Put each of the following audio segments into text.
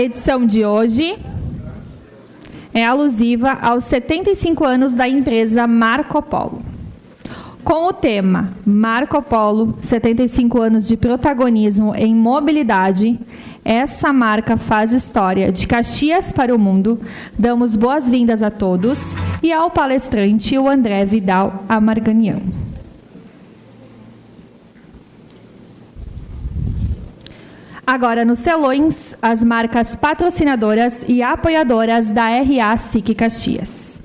edição de hoje é alusiva aos 75 anos da empresa Marco Polo. Com o tema Marco Polo, 75 anos de protagonismo em mobilidade, essa marca faz história de Caxias para o mundo, damos boas-vindas a todos e ao palestrante, o André Vidal Amarganian. Agora, nos telões, as marcas patrocinadoras e apoiadoras da RA SIC Caxias.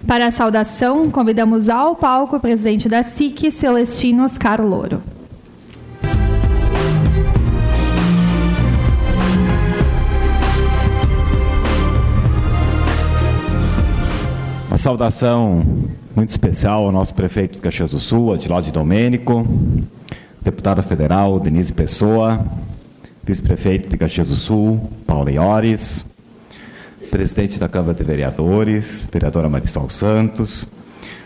Para a saudação, convidamos ao palco o presidente da SIC, Celestino Oscar Louro. Uma saudação muito especial ao nosso prefeito de Caxias do Sul, Adilade Domênico, deputada federal Denise Pessoa, vice-prefeito de Caxias do Sul, Paulo Iores, presidente da Câmara de Vereadores, vereadora Marisol Santos,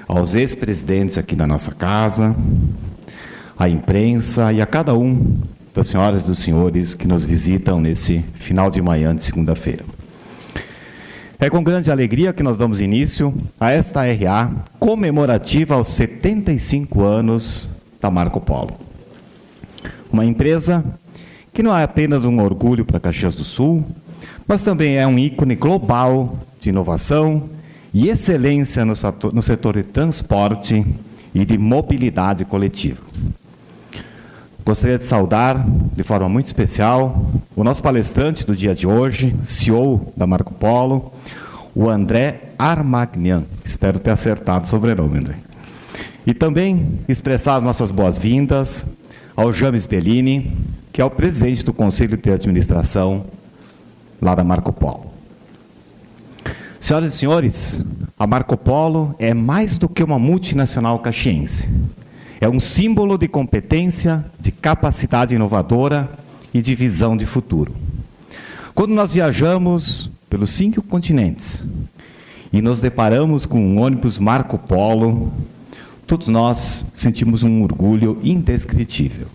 aos ex-presidentes aqui da nossa casa, à imprensa e a cada um das senhoras e dos senhores que nos visitam nesse final de manhã de segunda-feira. É com grande alegria que nós damos início a esta RA comemorativa aos 75 anos da Marco Polo. Uma empresa que não é apenas um orgulho para Caxias do Sul, mas também é um ícone global de inovação e excelência no setor de transporte e de mobilidade coletiva. Gostaria de saudar, de forma muito especial, o nosso palestrante do dia de hoje, CEO da Marco Polo, o André Armagnan. Espero ter acertado o sobrenome, André. E também expressar as nossas boas-vindas ao James Bellini, que é o presidente do Conselho de Administração lá da Marco Polo. Senhoras e senhores, a Marco Polo é mais do que uma multinacional caxiense. É um símbolo de competência, de capacidade inovadora e de visão de futuro. Quando nós viajamos pelos 5 continentes e nos deparamos com um ônibus Marco Polo, todos nós sentimos um orgulho indescritível.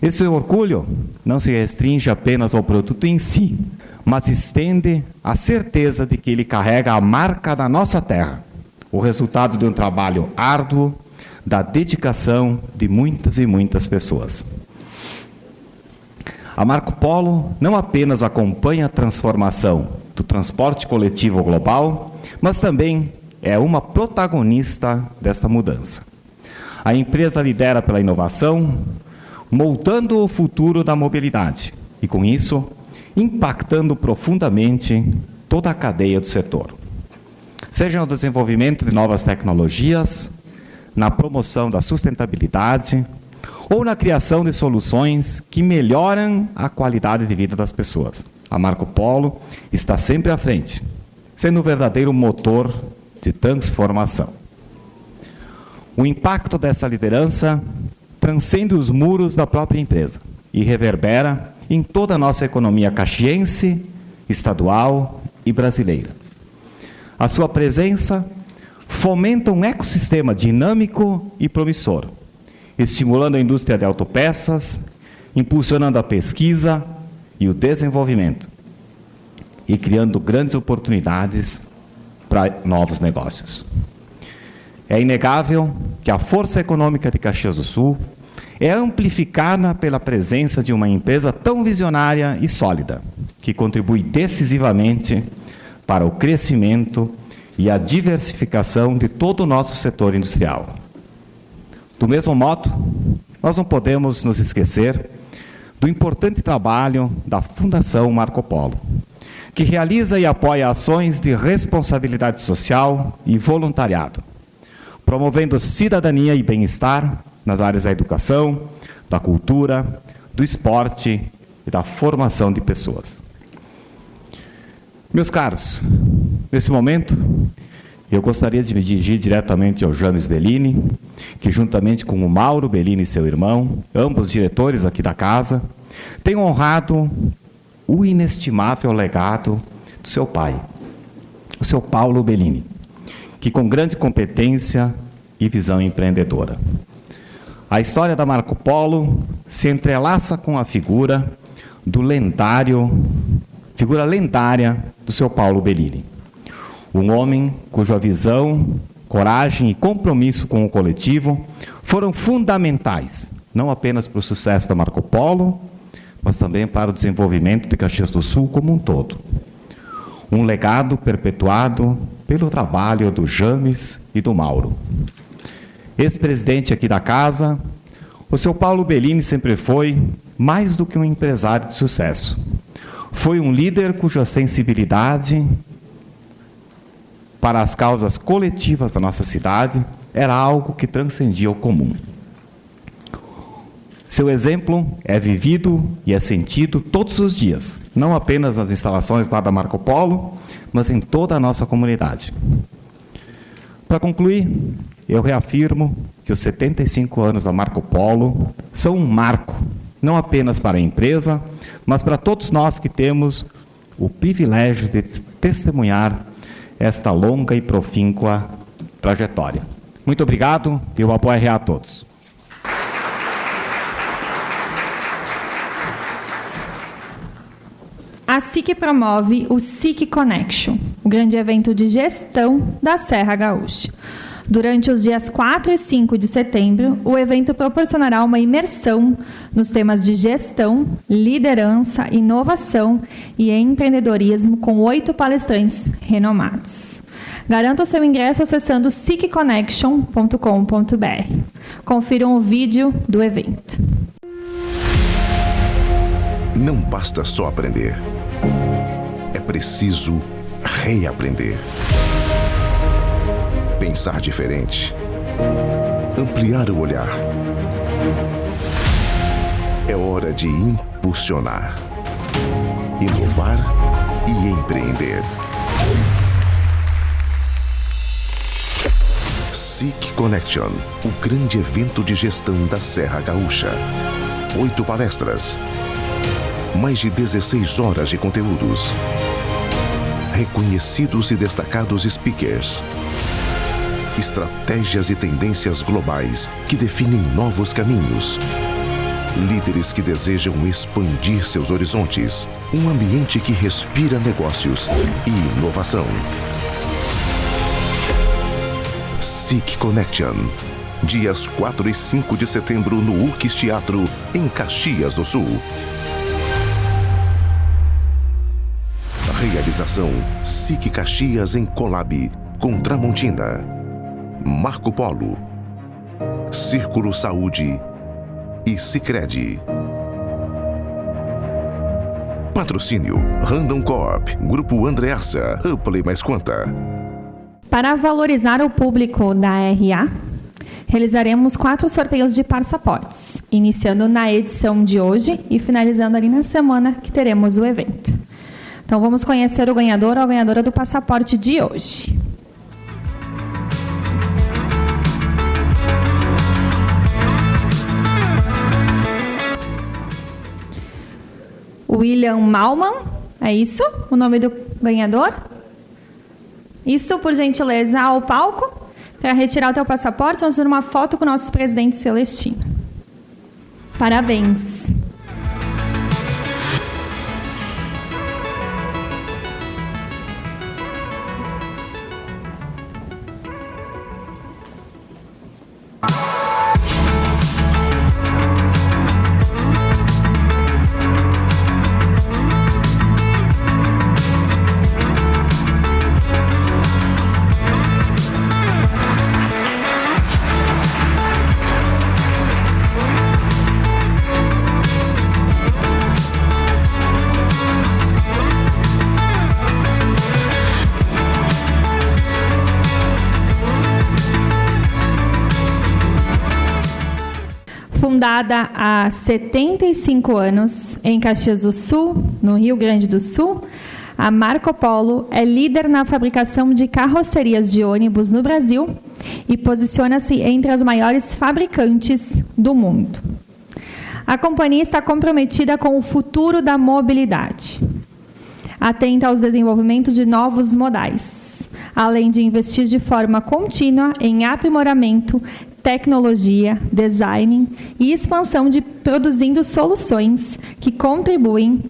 Esse orgulho não se restringe apenas ao produto em si, mas estende a certeza de que ele carrega a marca da nossa terra, o resultado de um trabalho árduo, da dedicação de muitas e muitas pessoas. A Marco Polo não apenas acompanha a transformação do transporte coletivo global, mas também é uma protagonista desta mudança. A empresa lidera pela inovação, moldando o futuro da mobilidade e, com isso, impactando profundamente toda a cadeia do setor. Seja no desenvolvimento de novas tecnologias, na promoção da sustentabilidade ou na criação de soluções que melhoram a qualidade de vida das pessoas. A Marco Polo está sempre à frente, sendo um verdadeiro motor de transformação. O impacto dessa liderança transcende os muros da própria empresa e reverbera em toda a nossa economia caxiense, estadual e brasileira. A sua presença fomenta um ecossistema dinâmico e promissor, estimulando a indústria de autopeças, impulsionando a pesquisa e o desenvolvimento e criando grandes oportunidades para novos negócios. É inegável que a força econômica de Caxias do Sul é amplificada pela presença de uma empresa tão visionária e sólida, que contribui decisivamente para o crescimento e a diversificação de todo o nosso setor industrial. Do mesmo modo, nós não podemos nos esquecer do importante trabalho da Fundação Marco Polo, que realiza e apoia ações de responsabilidade social e voluntariado, promovendo cidadania e bem-estar nas áreas da educação, da cultura, do esporte e da formação de pessoas. Meus caros, nesse momento, eu gostaria de me dirigir diretamente ao James Bellini, que juntamente com o Mauro Bellini e seu irmão, ambos diretores aqui da casa, tem honrado o inestimável legado do seu pai, o seu Paulo Bellini, que com grande competência e visão empreendedora. A história da Marco Polo se entrelaça com a figura lendária do seu Paulo Bellini. Um homem cuja visão, coragem e compromisso com o coletivo foram fundamentais, não apenas para o sucesso da Marco Polo, mas também para o desenvolvimento de Caxias do Sul como um todo. Um legado perpetuado pelo trabalho do James e do Mauro. Ex-presidente aqui da casa, o seu Paulo Bellini sempre foi mais do que um empresário de sucesso. Foi um líder cuja sensibilidade para as causas coletivas da nossa cidade era algo que transcendia o comum. Seu exemplo é vivido e é sentido todos os dias, não apenas nas instalações lá da Marco Polo, mas em toda a nossa comunidade. Para concluir, eu reafirmo que os 75 anos da Marco Polo são um marco, não apenas para a empresa, mas para todos nós que temos o privilégio de testemunhar esta longa e profícua trajetória. Muito obrigado e uma boa RA a todos. A SIC promove o SIC Connection, o grande evento de gestão da Serra Gaúcha. Durante os dias 4 e 5 de setembro, o evento proporcionará uma imersão nos temas de gestão, liderança, inovação e empreendedorismo com 8 palestrantes renomados. Garanta o seu ingresso acessando sicconnection.com.br. Confiram o vídeo do evento. Não basta só aprender. É preciso reaprender. Pensar diferente. Ampliar o olhar. É hora de impulsionar, inovar e empreender. SIC Connection, o grande evento de gestão da Serra Gaúcha. 8 palestras. Mais de 16 horas de conteúdos. Reconhecidos e destacados speakers. Estratégias e tendências globais que definem novos caminhos. Líderes que desejam expandir seus horizontes. Um ambiente que respira negócios e inovação. SIC Connection. Dias 4 e 5 de setembro no URCS Teatro, em Caxias do Sul. Realização SIC Caxias em Colab com Tramontina, Marco Polo, Círculo Saúde e Sicredi. Patrocínio Randon Corp, Grupo Andreassa, Ampli mais Quanta. Para valorizar o público da RA, realizaremos 4 sorteios de passaportes, iniciando na edição de hoje e finalizando ali na semana que teremos o evento. Então, vamos conhecer o ganhador ou a ganhadora do passaporte de hoje. William Malman, é isso? O nome do ganhador? Isso, por gentileza, ao palco. Para retirar o teu passaporte, vamos fazer uma foto com o nosso presidente Celestino. Parabéns! Fundada há 75 anos em Caxias do Sul, no Rio Grande do Sul, a Marco Polo é líder na fabricação de carrocerias de ônibus no Brasil e posiciona-se entre as maiores fabricantes do mundo. A companhia está comprometida com o futuro da mobilidade. Atenta aos desenvolvimentos de novos modais, além de investir de forma contínua em aprimoramento, tecnologia, design e expansão produzindo soluções que contribuem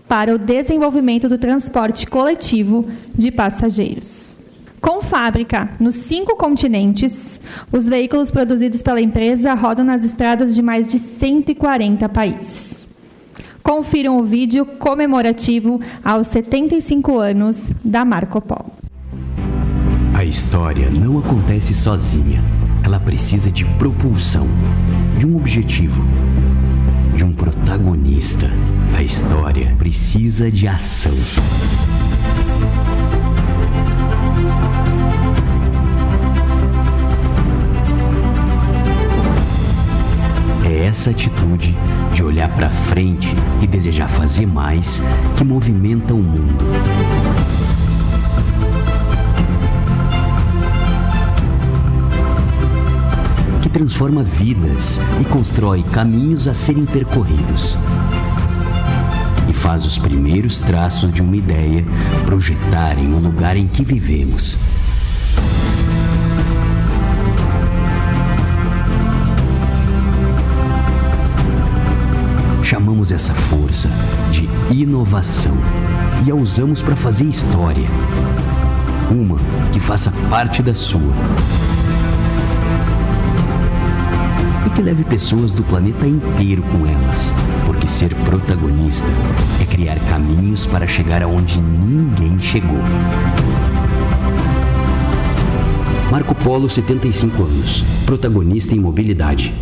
para o desenvolvimento do transporte coletivo de passageiros. Com fábrica nos 5 continentes, os veículos produzidos pela empresa rodam nas estradas de mais de 140 países. Confiram o vídeo comemorativo aos 75 anos da Marco Polo. A história não acontece sozinha. Ela precisa de propulsão, de um objetivo, de um protagonista. A história precisa de ação. É essa atitude de olhar para frente e desejar fazer mais que movimenta o mundo. Que transforma vidas e constrói caminhos a serem percorridos. E faz os primeiros traços de uma ideia projetarem o lugar em que vivemos. Chamamos essa força de inovação e a usamos para fazer história. Uma que faça parte da sua. E que leve pessoas do planeta inteiro com elas. Porque ser protagonista é criar caminhos para chegar aonde ninguém chegou. Marco Polo, 75 anos. Protagonista em mobilidade.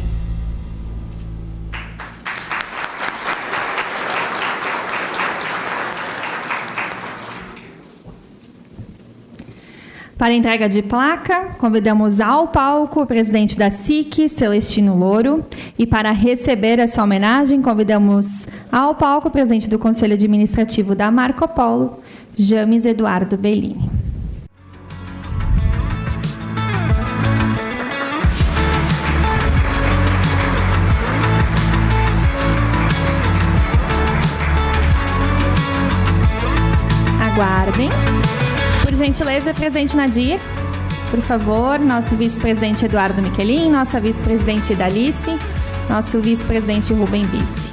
Para a entrega de placa, convidamos ao palco o presidente da SIC, Celestino Louro. E para receber essa homenagem, convidamos ao palco o presidente do Conselho Administrativo da Marco Polo, James Eduardo Bellini. Aguardem. Por gentileza, presidente Nadir, por favor, nosso vice-presidente Eduardo Michelin, nossa vice-presidente Dalice, nosso vice-presidente Rubem Bice.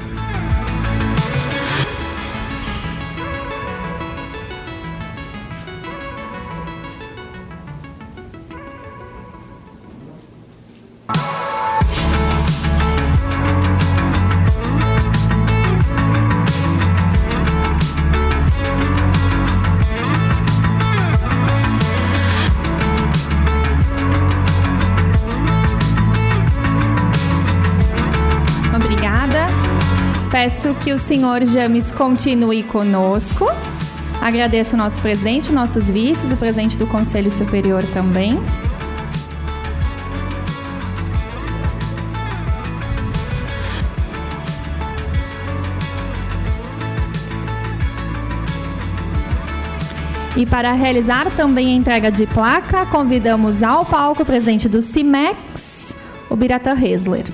Peço que o senhor James continue conosco. Agradeço ao nosso presidente, nossos vices, o presidente do Conselho Superior também. E para realizar também a entrega de placa, convidamos ao palco o presidente do CIMEX, o Biratan Hesler.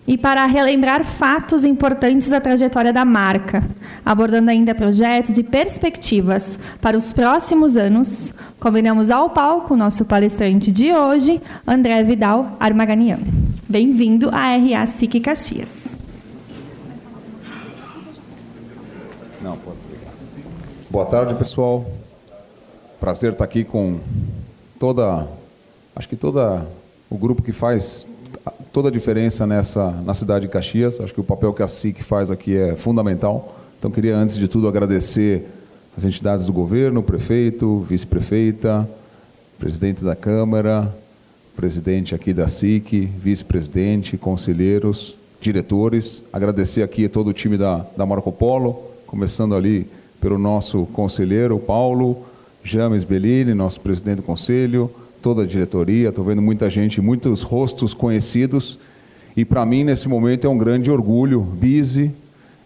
E para relembrar fatos importantes da trajetória da marca, abordando ainda projetos e perspectivas para os próximos anos, convidamos ao palco o nosso palestrante de hoje, André Vidal Armaganian. Bem-vindo à RA SIC Caxias. Não, pode ser. Boa tarde, pessoal. Prazer estar aqui com acho que todo o grupo que faz toda a diferença na cidade de Caxias. Acho que o papel que a SIC faz aqui é fundamental. Então, queria, antes de tudo, agradecer as entidades do governo, o prefeito, vice-prefeita, presidente da Câmara, presidente aqui da SIC, vice-presidente, conselheiros, diretores. Agradecer aqui a todo o time da Marco Polo, começando ali pelo nosso conselheiro, Paulo, James Bellini, nosso presidente do conselho, toda a diretoria. Estou vendo muita gente, muitos rostos conhecidos. E para mim, nesse momento, é um grande orgulho, Bise,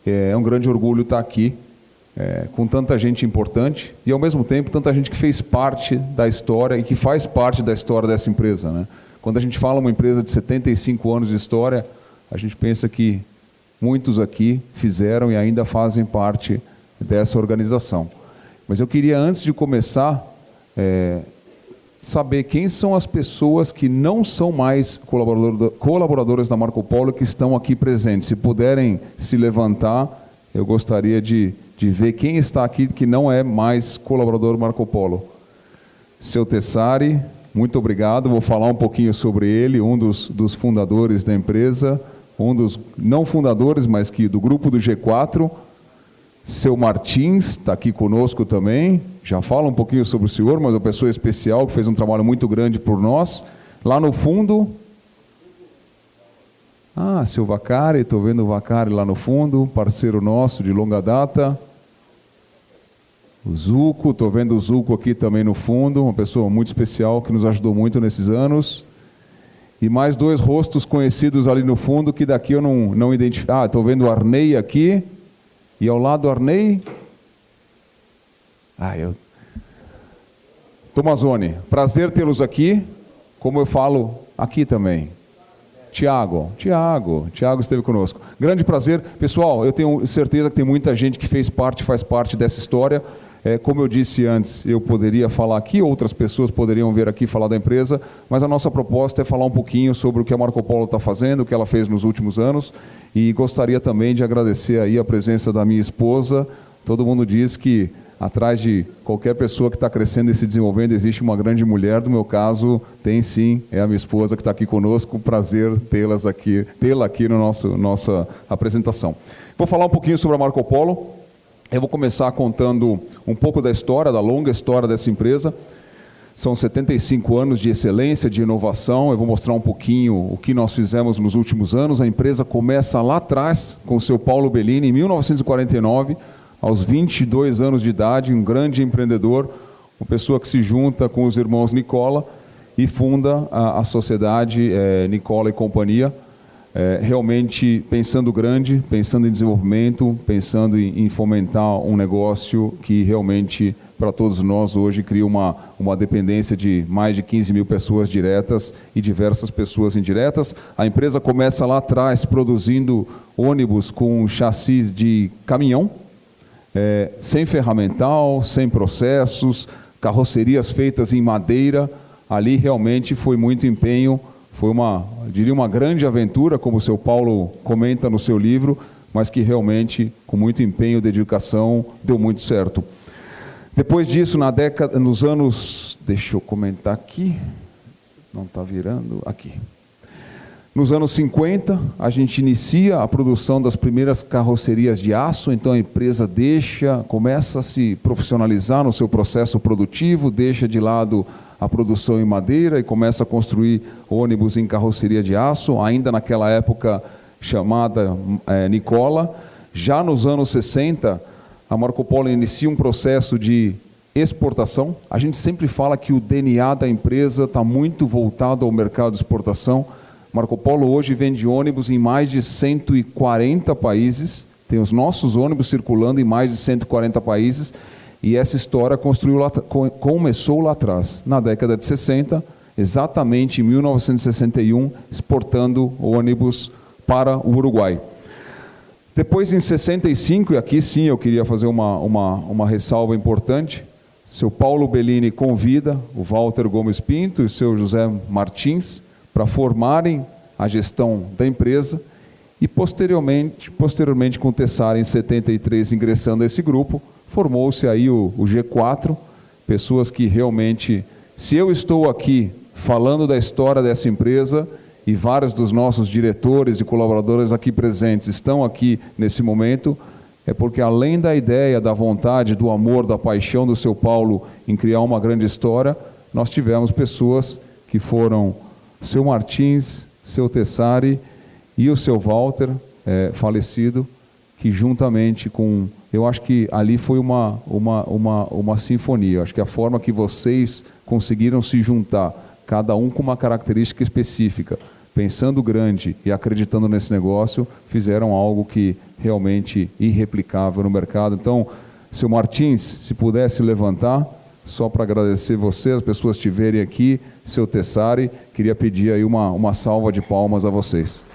é um grande orgulho estar aqui com tanta gente importante e, ao mesmo tempo, tanta gente que fez parte da história e que faz parte da história dessa empresa, né? Quando a gente fala uma empresa de 75 anos de história, a gente pensa que muitos aqui fizeram e ainda fazem parte dessa organização. Mas eu queria, antes de começar, saber quem são as pessoas que não são mais colaboradores da Marco Polo que estão aqui presentes. Se puderem se levantar, eu gostaria de ver quem está aqui que não é mais colaborador Marco Polo. Seu Tessari, muito obrigado. Vou falar um pouquinho sobre ele, um dos fundadores da empresa, um dos, não fundadores, mas que do grupo do G4. Seu Martins está aqui conosco também. Já fala um pouquinho sobre o senhor, mas é uma pessoa especial que fez um trabalho muito grande por nós. Lá no fundo... seu Vacari, estou vendo o Vacari lá no fundo, parceiro nosso de longa data. O Zuco, estou vendo o Zuco aqui também no fundo, uma pessoa muito especial que nos ajudou muito nesses anos. E mais dois rostos conhecidos ali no fundo, que daqui eu não identifico. Estou vendo o Arnei aqui, e ao lado do Arnei... Tomazoni, prazer tê-los aqui, como eu falo aqui também. Tiago esteve conosco. Grande prazer. Pessoal, eu tenho certeza que tem muita gente que faz parte dessa história. Como eu disse antes, eu poderia falar aqui, outras pessoas poderiam vir aqui falar da empresa, mas a nossa proposta é falar um pouquinho sobre o que a Marco Polo está fazendo, o que ela fez nos últimos anos, e gostaria também de agradecer aí a presença da minha esposa. Todo mundo diz que atrás de qualquer pessoa que está crescendo e se desenvolvendo existe uma grande mulher. No meu caso, tem sim, é a minha esposa que está aqui conosco. Prazer tê-la aqui no nossa apresentação. Vou falar um pouquinho sobre a Marco Polo. Eu vou começar contando um pouco da história, da longa história dessa empresa. São 75 anos de excelência, de inovação. Eu vou mostrar um pouquinho o que nós fizemos nos últimos anos. A empresa começa lá atrás, com o seu Paulo Bellini, em 1949, aos 22 anos de idade, um grande empreendedor, uma pessoa que se junta com os irmãos Nicola e funda a sociedade Nicola e Companhia, realmente pensando grande, pensando em desenvolvimento, pensando em fomentar um negócio que realmente, para todos nós, hoje cria uma dependência de mais de 15 mil pessoas diretas e diversas pessoas indiretas. A empresa começa lá atrás produzindo ônibus com chassis de caminhão, sem ferramental, sem processos, carrocerias feitas em madeira. Ali realmente foi muito empenho, foi diria uma grande aventura, como o seu Paulo comenta no seu livro, mas que realmente, com muito empenho e dedicação, deu muito certo. Depois disso, nos anos... Deixa eu comentar aqui. Não está virando. Aqui. Nos anos 50, a gente inicia a produção das primeiras carrocerias de aço. Então a empresa começa a se profissionalizar no seu processo produtivo, deixa de lado a produção em madeira e começa a construir ônibus em carroceria de aço, ainda naquela época chamada Nicola. Já nos anos 60, a Marco Polo inicia um processo de exportação. A gente sempre fala que o DNA da empresa está muito voltado ao mercado de exportação. Marco Polo hoje vende ônibus em mais de 140 países, tem os nossos ônibus circulando em mais de 140 países, e essa história começou lá atrás, na década de 60, exatamente em 1961, exportando ônibus para o Uruguai. Depois, em 65, e aqui sim eu queria fazer uma ressalva importante, seu Paulo Bellini convida o Walter Gomes Pinto e o seu José Martins para formarem a gestão da empresa e posteriormente com o Tessari em 73 ingressando a esse grupo, formou-se aí o G4, pessoas que realmente, se eu estou aqui falando da história dessa empresa e vários dos nossos diretores e colaboradores aqui presentes estão aqui nesse momento, é porque além da ideia, da vontade, do amor, da paixão do seu Paulo em criar uma grande história, nós tivemos pessoas que foram seu Martins, seu Tessari e o seu Walter, falecido, que juntamente com... Eu acho que ali foi uma sinfonia. Eu acho que a forma que vocês conseguiram se juntar, cada um com uma característica específica, pensando grande e acreditando nesse negócio, fizeram algo que realmente irreplicável no mercado. Então, seu Martins, se pudesse levantar, só para agradecer você, as pessoas te verem aqui, seu Tessari, queria pedir aí uma salva de palmas a vocês.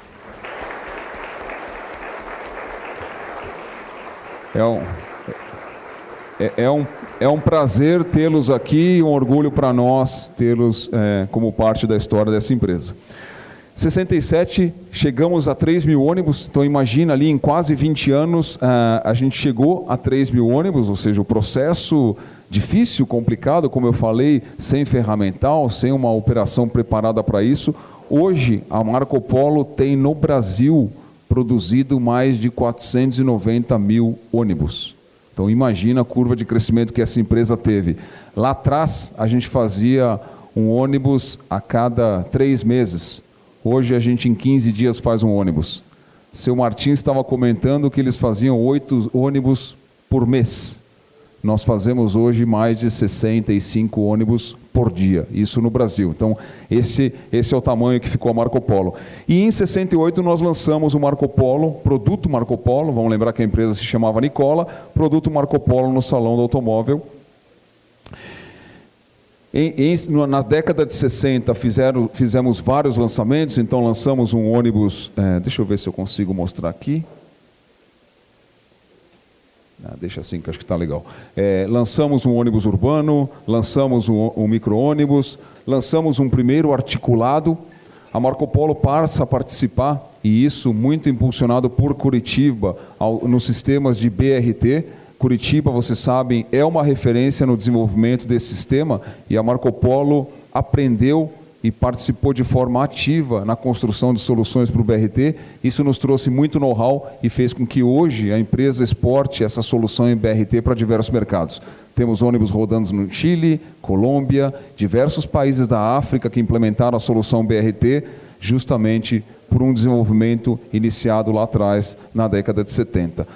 É um prazer tê-los aqui e um orgulho para nós tê-los como parte da história dessa empresa. 67, chegamos a 3 mil ônibus, então imagina ali em quase 20 anos a gente chegou a 3 mil ônibus, ou seja, o processo difícil, complicado, como eu falei, sem ferramental, sem uma operação preparada para isso. Hoje a Marco Polo tem no Brasil produzido mais de 490 mil ônibus. Então imagina a curva de crescimento que essa empresa teve. Lá atrás a gente fazia um ônibus a cada 3 meses. Hoje a gente em 15 dias faz um ônibus. Seu Martins estava comentando que eles faziam 8 ônibus por mês. Nós fazemos hoje mais de 65 ônibus por dia, isso no Brasil. Então, esse é o tamanho que ficou a Marco Polo. E em 68 nós lançamos o Marco Polo, produto Marco Polo, vamos lembrar que a empresa se chamava Nicola, produto Marco Polo no Salão do Automóvel. Na década de 60 fizemos vários lançamentos, então lançamos um ônibus, deixa eu ver se eu consigo mostrar aqui. Deixa assim, que acho que está legal. Lançamos um ônibus urbano, lançamos um micro-ônibus, lançamos um primeiro articulado. A Marco Polo passa a participar, e isso muito impulsionado por Curitiba, nos sistemas de BRT. Curitiba, vocês sabem, é uma referência no desenvolvimento desse sistema, e a Marco Polo aprendeu e participou de forma ativa na construção de soluções para o BRT. Isso nos trouxe muito know-how e fez com que hoje a empresa exporte essa solução em BRT para diversos mercados. Temos ônibus rodando no Chile, Colômbia, diversos países da África que implementaram a solução BRT justamente por um desenvolvimento iniciado lá atrás, na década de 70.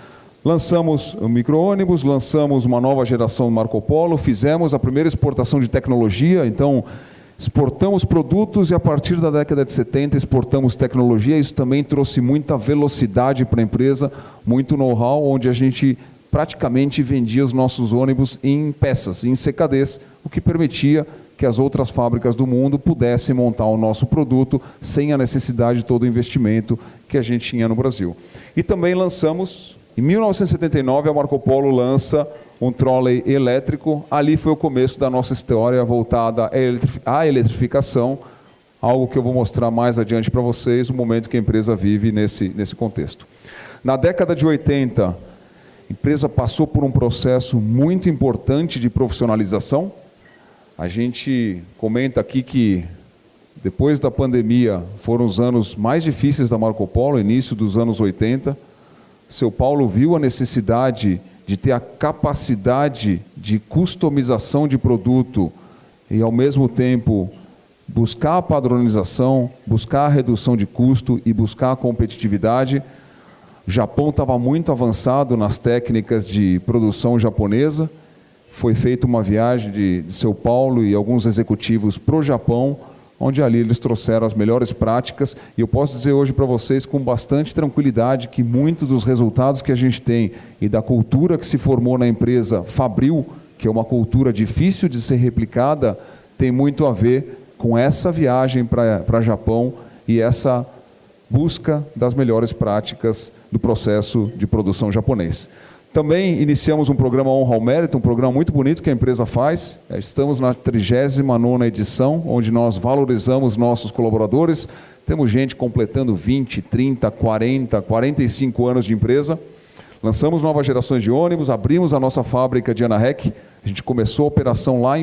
Lançamos o micro-ônibus, lançamos uma nova geração do Marco Polo, fizemos a primeira exportação de tecnologia, então exportamos produtos e a partir da década de 70 exportamos tecnologia. Isso também trouxe muita velocidade para a empresa, muito know-how, onde a gente praticamente vendia os nossos ônibus em peças, em CKDs, o que permitia que as outras fábricas do mundo pudessem montar o nosso produto sem a necessidade de todo o investimento que a gente tinha no Brasil. E também lançamos, em 1979, a Marco Polo lança um trolley elétrico. Ali foi o começo da nossa história voltada à eletrificação, algo que eu vou mostrar mais adiante para vocês, o momento que a empresa vive nesse contexto. Na década de 80, a empresa passou por um processo muito importante de profissionalização. A gente comenta aqui que depois da pandemia foram os anos mais difíceis da Marco Polo, início dos anos 80. Seu Paulo viu a necessidade de ter a capacidade de customização de produto e, ao mesmo tempo, buscar a padronização, buscar a redução de custo e buscar a competitividade. O Japão estava muito avançado nas técnicas de produção japonesa. Foi feita uma viagem de São Paulo e alguns executivos para o Japão, onde ali eles trouxeram as melhores práticas, e eu posso dizer hoje para vocês com bastante tranquilidade que muitos dos resultados que a gente tem e da cultura que se formou na empresa Fabril, que é uma cultura difícil de ser replicada, tem muito a ver com essa viagem para Japão e essa busca das melhores práticas do processo de produção japonês. Também iniciamos um programa Honra ao Mérito, um programa muito bonito que a empresa faz. Estamos na 39ª edição, onde nós valorizamos nossos colaboradores. Temos gente completando 20, 30, 40, 45 anos de empresa. Lançamos novas gerações de ônibus, abrimos a nossa fábrica de AnaRec, A gente começou a operação lá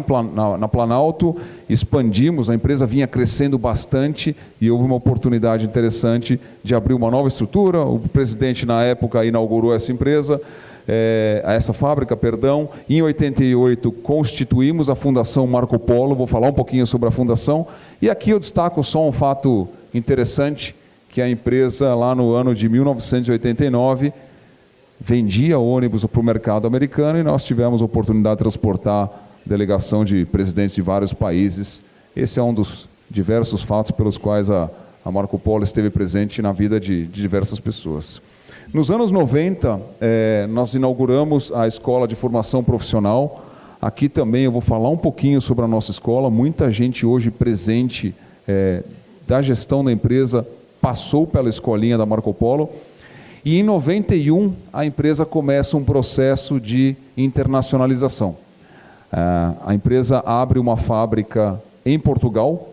na Planalto, expandimos, a empresa vinha crescendo bastante e houve uma oportunidade interessante de abrir uma nova estrutura. O presidente, na época, inaugurou essa fábrica. Em 88, constituímos a Fundação Marco Polo. Vou falar um pouquinho sobre a fundação. E aqui eu destaco só um fato interessante, que a empresa, lá no ano de 1989, vendia ônibus para o mercado americano e nós tivemos a oportunidade de transportar delegação de presidentes de vários países. Esse é um dos diversos fatos pelos quais a Marco Polo esteve presente na vida de diversas pessoas. Nos anos 90, nós inauguramos a Escola de Formação Profissional. Aqui também eu vou falar um pouquinho sobre a nossa escola. Muita gente hoje presente da gestão da empresa passou pela escolinha da Marco Polo. E em 91, a empresa começa um processo de internacionalização. A empresa abre uma fábrica em Portugal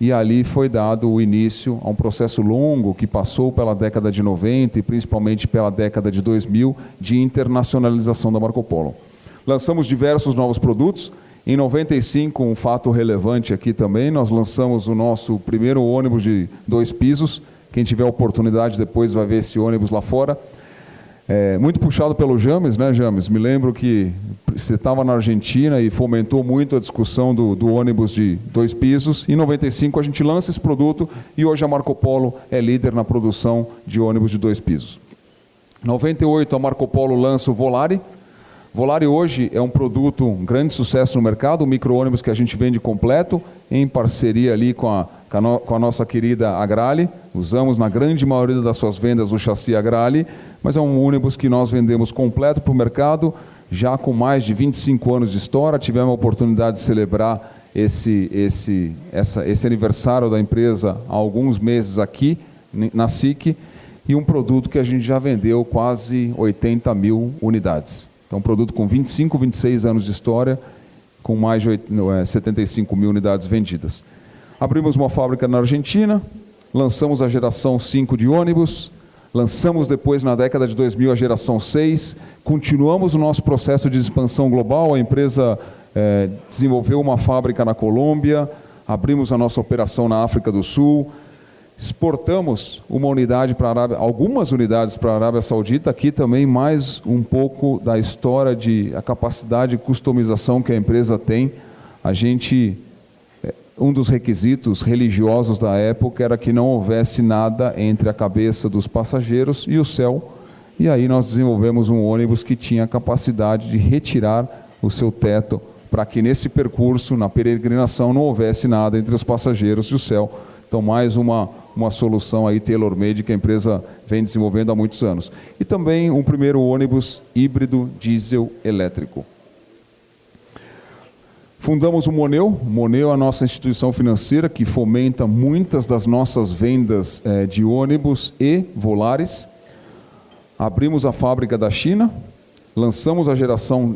e ali foi dado o início a um processo longo que passou pela década de 90 e principalmente pela década de 2000 de internacionalização da Marco Polo. Lançamos diversos novos produtos. Em 95, um fato relevante aqui também, nós lançamos o nosso primeiro ônibus de 2 pisos. Quem tiver oportunidade depois vai ver esse ônibus lá fora. Muito puxado pelo James, né, James? Me lembro que você estava na Argentina e fomentou muito a discussão do ônibus de 2 pisos. Em 95 a gente lança esse produto e hoje a Marco Polo é líder na produção de ônibus de 2 pisos. Em 98 a Marco Polo lança o Volare. Volare hoje é um produto, um grande sucesso no mercado, um micro-ônibus que a gente vende completo, em parceria ali com a nossa querida Agrale. Usamos na grande maioria das suas vendas o chassi Agrale, mas é um ônibus que nós vendemos completo para o mercado, já com mais de 25 anos de história. Tivemos a oportunidade de celebrar esse aniversário da empresa há alguns meses aqui na SIC, e um produto que a gente já vendeu quase 80 mil unidades. Então, um produto com 25, 26 anos de história, com mais de 75 mil unidades vendidas. Abrimos uma fábrica na Argentina, lançamos a geração 5 de ônibus, lançamos depois, na década de 2000, a geração 6, continuamos o nosso processo de expansão global. A empresa desenvolveu uma fábrica na Colômbia, abrimos a nossa operação na África do Sul, exportamos algumas unidades para a Arábia Saudita. Aqui também mais um pouco da história a capacidade de customização que a empresa tem. Um dos requisitos religiosos da época era que não houvesse nada entre a cabeça dos passageiros e o céu. E aí nós desenvolvemos um ônibus que tinha a capacidade de retirar o seu teto para que nesse percurso, na peregrinação, não houvesse nada entre os passageiros e o céu. Então, mais uma solução aí tailor-made que a empresa vem desenvolvendo há muitos anos. E também um primeiro ônibus híbrido diesel elétrico. Fundamos o Moneu. Moneu é a nossa instituição financeira que fomenta muitas das nossas vendas de ônibus e Volares. Abrimos a fábrica da China. Lançamos a geração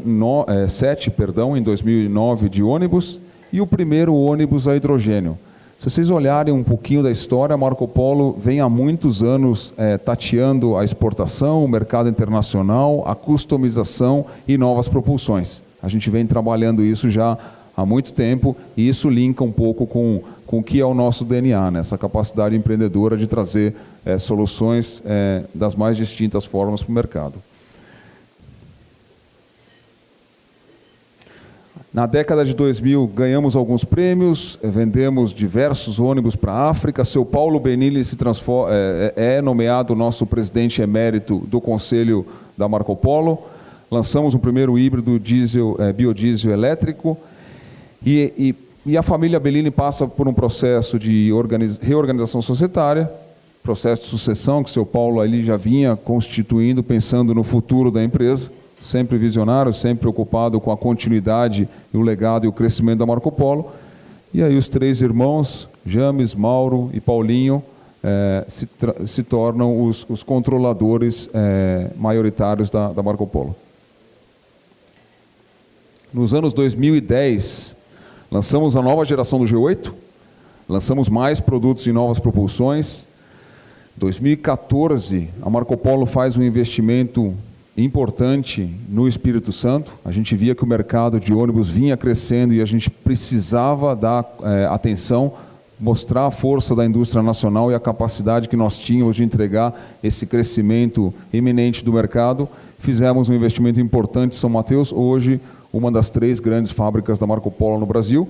7, em 2009 de ônibus e o primeiro ônibus a hidrogênio. Se vocês olharem um pouquinho da história, a Marco Polo vem há muitos anos tateando a exportação, o mercado internacional, a customização e novas propulsões. A gente vem trabalhando isso já há muito tempo e isso linka um pouco com o que é o nosso DNA, né? Essa capacidade empreendedora de trazer soluções das mais distintas formas para o mercado. Na década de 2000, ganhamos alguns prêmios, vendemos diversos ônibus para a África. Seu Paulo Benilli é nomeado nosso presidente emérito do Conselho da Marco Polo. Lançamos um primeiro híbrido biodiesel elétrico. E a família Bellini passa por um processo de reorganização societária, processo de sucessão que seu Paulo ali já vinha constituindo, pensando no futuro da empresa. Sempre visionário, sempre preocupado com a continuidade, o legado e o crescimento da Marco Polo. E aí os 3 irmãos, James, Mauro e Paulinho, se tornam os controladores maioritários da Marco Polo. Nos anos 2010, lançamos a nova geração do G8, lançamos mais produtos e novas propulsões. Em 2014, a Marco Polo faz um investimento importante no Espírito Santo. A gente via que o mercado de ônibus vinha crescendo e a gente precisava dar atenção, mostrar a força da indústria nacional e a capacidade que nós tínhamos de entregar esse crescimento iminente do mercado. Fizemos um investimento importante em São Mateus, hoje uma das 3 grandes fábricas da Marco Polo no Brasil.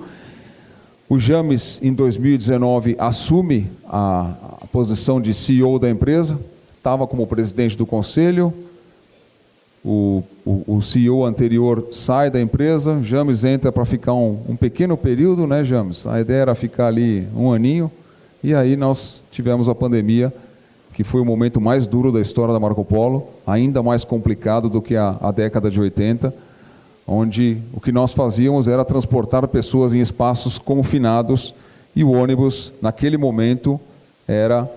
O James, em 2019, assume a posição de CEO da empresa, estava como presidente do conselho. O CEO anterior sai da empresa, James entra para ficar um pequeno período, né, James? A ideia era ficar ali 1 aninho, e aí nós tivemos a pandemia, que foi o momento mais duro da história da Marco Polo, ainda mais complicado do que a década de 80, onde o que nós fazíamos era transportar pessoas em espaços confinados, e o ônibus, naquele momento, era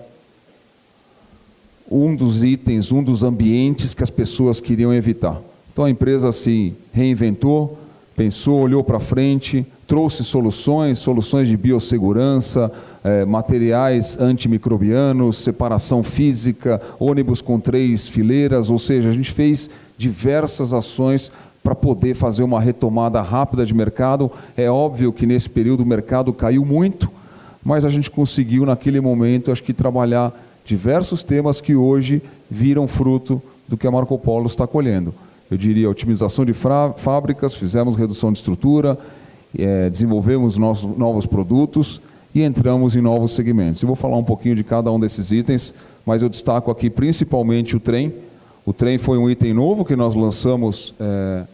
um dos itens, um dos ambientes que as pessoas queriam evitar. Então a empresa se reinventou, pensou, olhou para frente, trouxe soluções de biossegurança, materiais antimicrobianos, separação física, ônibus com 3 fileiras, ou seja, a gente fez diversas ações para poder fazer uma retomada rápida de mercado. É óbvio que nesse período o mercado caiu muito, mas a gente conseguiu naquele momento, acho que, trabalhar diversos temas que hoje viram fruto do que a Marco Polo está colhendo. Eu diria otimização de fábricas, fizemos redução de estrutura, desenvolvemos novos produtos e entramos em novos segmentos. Eu vou falar um pouquinho de cada um desses itens, mas eu destaco aqui principalmente o trem. O trem foi um item novo que nós lançamos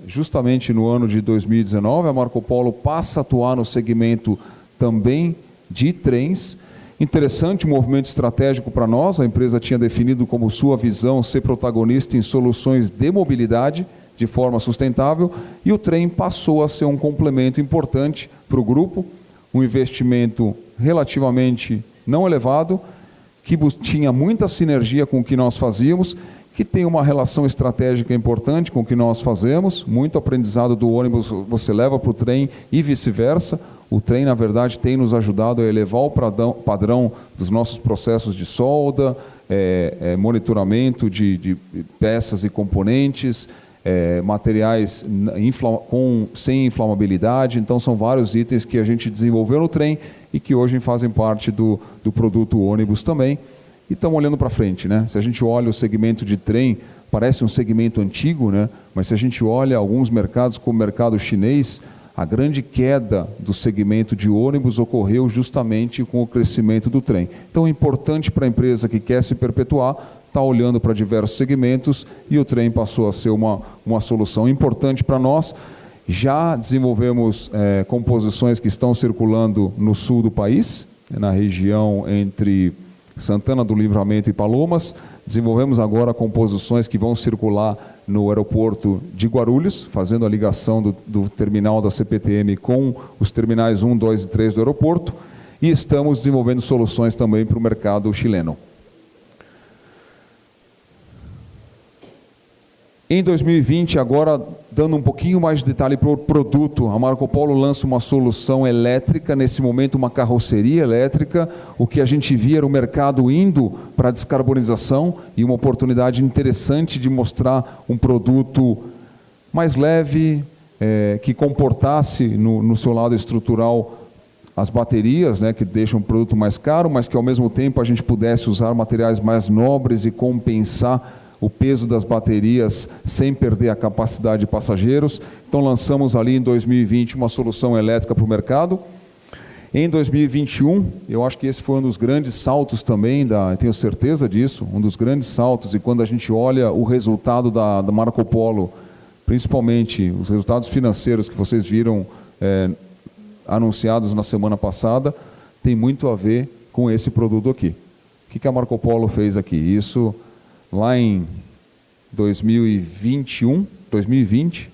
justamente no ano de 2019. A Marco Polo passa a atuar no segmento também de trens. Interessante, um movimento estratégico para nós. A empresa tinha definido como sua visão ser protagonista em soluções de mobilidade de forma sustentável, e o trem passou a ser um complemento importante para o grupo, um investimento relativamente não elevado, que tinha muita sinergia com o que nós fazíamos, que tem uma relação estratégica importante com o que nós fazemos. Muito aprendizado do ônibus você leva para o trem e vice-versa. O trem, na verdade, tem nos ajudado a elevar o padrão dos nossos processos de solda, monitoramento de peças e componentes, materiais sem inflamabilidade. Então, são vários itens que a gente desenvolveu no trem e que hoje fazem parte do produto ônibus também. E estamos olhando para frente, né? Se a gente olha o segmento de trem, parece um segmento antigo, né? Mas se a gente olha alguns mercados, como o mercado chinês, a grande queda do segmento de ônibus ocorreu justamente com o crescimento do trem. Então, é importante para a empresa que quer se perpetuar, está olhando para diversos segmentos, e o trem passou a ser uma solução importante para nós. Já desenvolvemos composições que estão circulando no sul do país, na região entre Santana do Livramento e Palomas. Desenvolvemos agora composições que vão circular no aeroporto de Guarulhos, fazendo a ligação do terminal da CPTM com os terminais 1, 2 e 3 do aeroporto, e estamos desenvolvendo soluções também para o mercado chileno. Em 2020, agora dando um pouquinho mais de detalhe para o produto, a Marco Polo lança uma solução elétrica, nesse momento uma carroceria elétrica. O que a gente via era o mercado indo para a descarbonização, e uma oportunidade interessante de mostrar um produto mais leve, que comportasse no seu lado estrutural as baterias, né, que deixam o produto mais caro, mas que ao mesmo tempo a gente pudesse usar materiais mais nobres e compensar o peso das baterias sem perder a capacidade de passageiros. Então lançamos ali em 2020 uma solução elétrica para o mercado. Em 2021, eu acho que esse foi um dos grandes saltos também, tenho certeza disso, um dos grandes saltos, e quando a gente olha o resultado da Marco Polo, principalmente os resultados financeiros que vocês viram anunciados na semana passada, tem muito a ver com esse produto aqui. O que a Marco Polo fez aqui? Isso lá em 2020,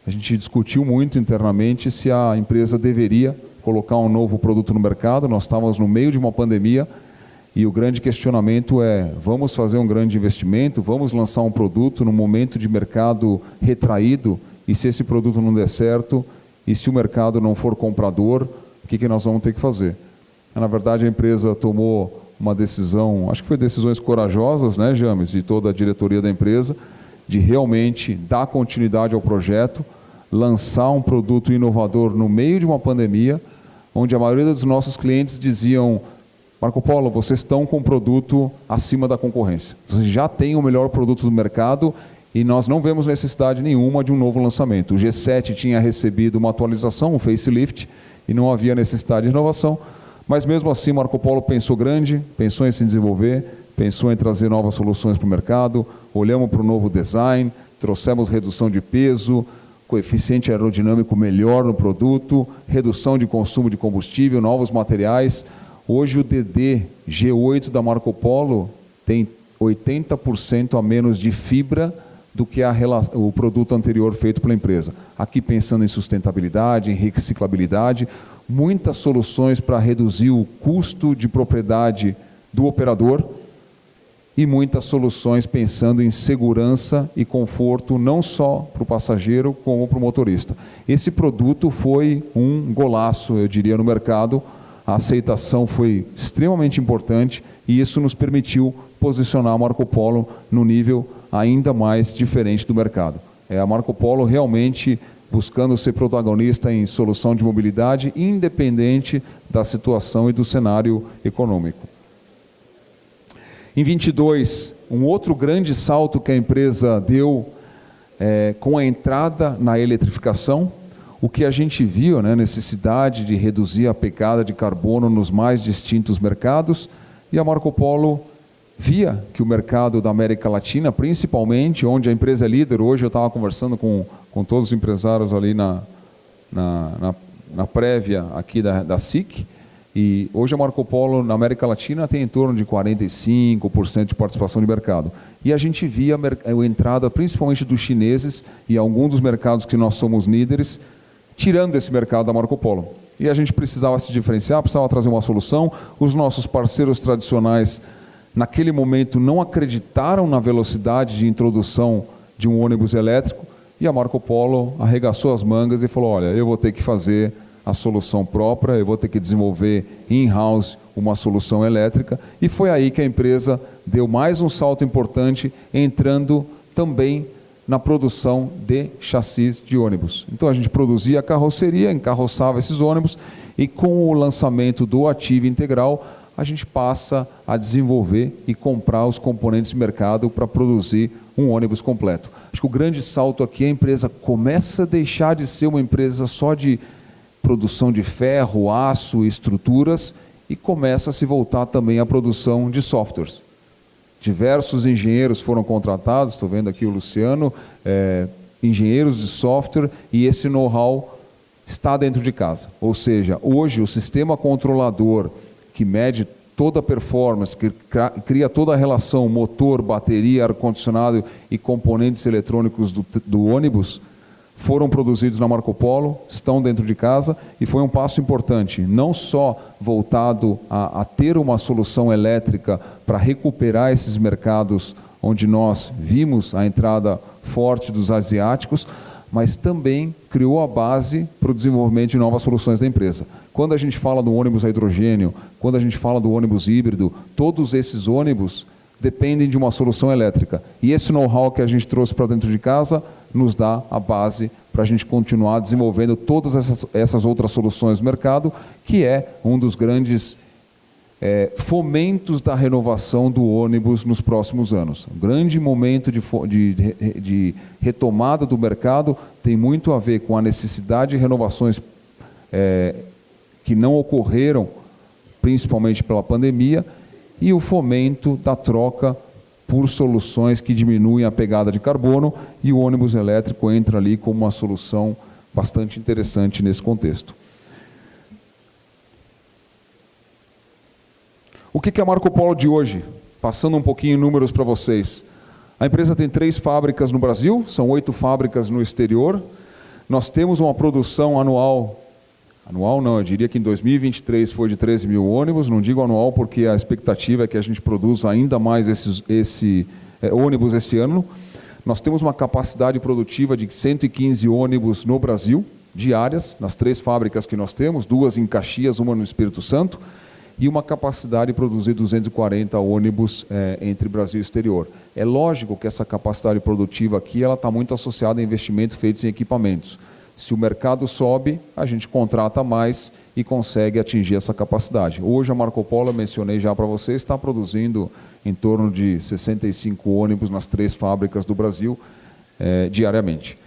a gente discutiu muito internamente se a empresa deveria colocar um novo produto no mercado. Nós estávamos no meio de uma pandemia e o grande questionamento é: vamos fazer um grande investimento, vamos lançar um produto num momento de mercado retraído, e se esse produto não der certo, e se o mercado não for comprador, o que nós vamos ter que fazer? Na verdade, a empresa tomou uma decisão, acho que foi decisões corajosas, né, James, de toda a diretoria da empresa, de realmente dar continuidade ao projeto, lançar um produto inovador no meio de uma pandemia, onde a maioria dos nossos clientes diziam: Marco Polo, vocês estão com um produto acima da concorrência. Vocês já têm o melhor produto do mercado e nós não vemos necessidade nenhuma de um novo lançamento. O G7 tinha recebido uma atualização, um facelift, e não havia necessidade de inovação. Mas mesmo assim, Marco Polo pensou grande, pensou em se desenvolver, pensou em trazer novas soluções para o mercado, olhamos para o novo design, trouxemos redução de peso, coeficiente aerodinâmico melhor no produto, redução de consumo de combustível, novos materiais. Hoje o DD G8 da Marco Polo tem 80% a menos de fibra do que o produto anterior feito pela empresa. Aqui pensando em sustentabilidade, em reciclabilidade, muitas soluções para reduzir o custo de propriedade do operador e muitas soluções pensando em segurança e conforto, não só para o passageiro, como para o motorista. Esse produto foi um golaço, eu diria, no mercado. A aceitação foi extremamente importante e isso nos permitiu posicionar a Marco Polo no nível ainda mais diferente do mercado. A Marco Polo realmente buscando ser protagonista em solução de mobilidade, independente da situação e do cenário econômico. Em 22, um outro grande salto que a empresa deu com a entrada na eletrificação, o que a gente viu, né, necessidade de reduzir a pegada de carbono nos mais distintos mercados, e a Marco Polo via que o mercado da América Latina, principalmente, onde a empresa é líder, hoje eu estava conversando com todos os empresários ali na prévia aqui da SIC, e hoje a Marco Polo na América Latina tem em torno de 45% de participação de mercado. E a gente via a entrada principalmente dos chineses e alguns dos mercados que nós somos líderes, tirando esse mercado da Marco Polo. E a gente precisava se diferenciar, precisava trazer uma solução. Os nossos parceiros tradicionais, naquele momento, não acreditaram na velocidade de introdução de um ônibus elétrico, e a Marco Polo arregaçou as mangas e falou: olha, eu vou ter que fazer a solução própria, eu vou ter que desenvolver in-house uma solução elétrica, e foi aí que a empresa deu mais um salto importante, entrando também na produção de chassis de ônibus. Então a gente produzia a carroceria, encarroçava esses ônibus, e com o lançamento do Attive Integral, a gente passa a desenvolver e comprar os componentes de mercado para produzir um ônibus completo. Acho que o grande salto aqui, a empresa começa a deixar de ser uma empresa só de produção de ferro, aço, estruturas, e começa a se voltar também à produção de softwares. Diversos engenheiros foram contratados, estou vendo aqui o Luciano, engenheiros de software, e esse know-how está dentro de casa. Ou seja, hoje o sistema controlador que mede toda a performance, que cria toda a relação motor, bateria, ar-condicionado e componentes eletrônicos do ônibus, foram produzidos na Marco Polo, estão dentro de casa, e foi um passo importante, não só voltado a ter uma solução elétrica para recuperar esses mercados onde nós vimos a entrada forte dos asiáticos, mas também criou a base para o desenvolvimento de novas soluções da empresa. Quando a gente fala do ônibus a hidrogênio, quando a gente fala do ônibus híbrido, todos esses ônibus dependem de uma solução elétrica. E esse know-how que a gente trouxe para dentro de casa nos dá a base para a gente continuar desenvolvendo todas essas outras soluções do mercado, que é um dos grandes fomentos da renovação do ônibus nos próximos anos. Um grande momento de retomada do mercado tem muito a ver com a necessidade de renovações que não ocorreram, principalmente pela pandemia, e o fomento da troca por soluções que diminuem a pegada de carbono, e o ônibus elétrico entra ali como uma solução bastante interessante nesse contexto. O que é a Marco Polo de hoje? Passando um pouquinho em números para vocês. A empresa tem 3 fábricas no Brasil, são 8 fábricas no exterior. Nós temos uma produção anual não, eu diria que em 2023 foi de 13 mil ônibus, não digo anual porque a expectativa é que a gente produza ainda mais ônibus esse ano. Nós temos uma capacidade produtiva de 115 ônibus no Brasil, diárias, nas 3 fábricas que nós temos, 2 em Caxias, uma no Espírito Santo, e uma capacidade de produzir 240 ônibus entre Brasil e exterior. É lógico que essa capacidade produtiva aqui está muito associada a investimentos feitos em equipamentos. Se o mercado sobe, a gente contrata mais e consegue atingir essa capacidade. Hoje a Marco Polo, eu mencionei já para vocês, está produzindo em torno de 65 ônibus nas 3 fábricas do Brasil diariamente.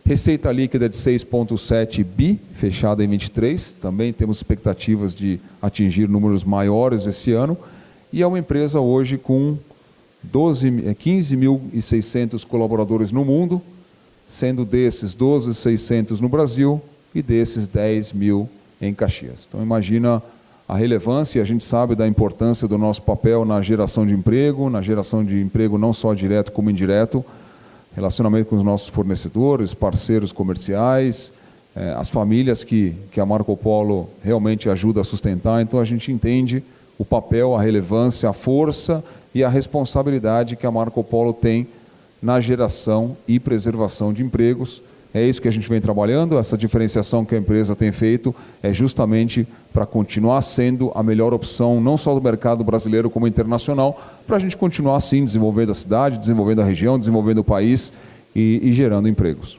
Receita líquida de 6,7 bi, fechada em 23. Também temos expectativas de atingir números maiores esse ano. E é uma empresa hoje com 15.600 colaboradores no mundo, sendo desses 12.600 no Brasil e desses 10 mil em Caxias. Então imagina a relevância, a gente sabe da importância do nosso papel na geração de emprego não só direto como indireto, relacionamento com os nossos fornecedores, parceiros comerciais, as famílias que a Marco Polo realmente ajuda a sustentar. Então a gente entende o papel, a relevância, a força e a responsabilidade que a Marco Polo tem na geração e preservação de empregos. É isso que a gente vem trabalhando, essa diferenciação que a empresa tem feito é justamente para continuar sendo a melhor opção, não só do mercado brasileiro como internacional, para a gente continuar assim, desenvolvendo a cidade, desenvolvendo a região, desenvolvendo o país e gerando empregos.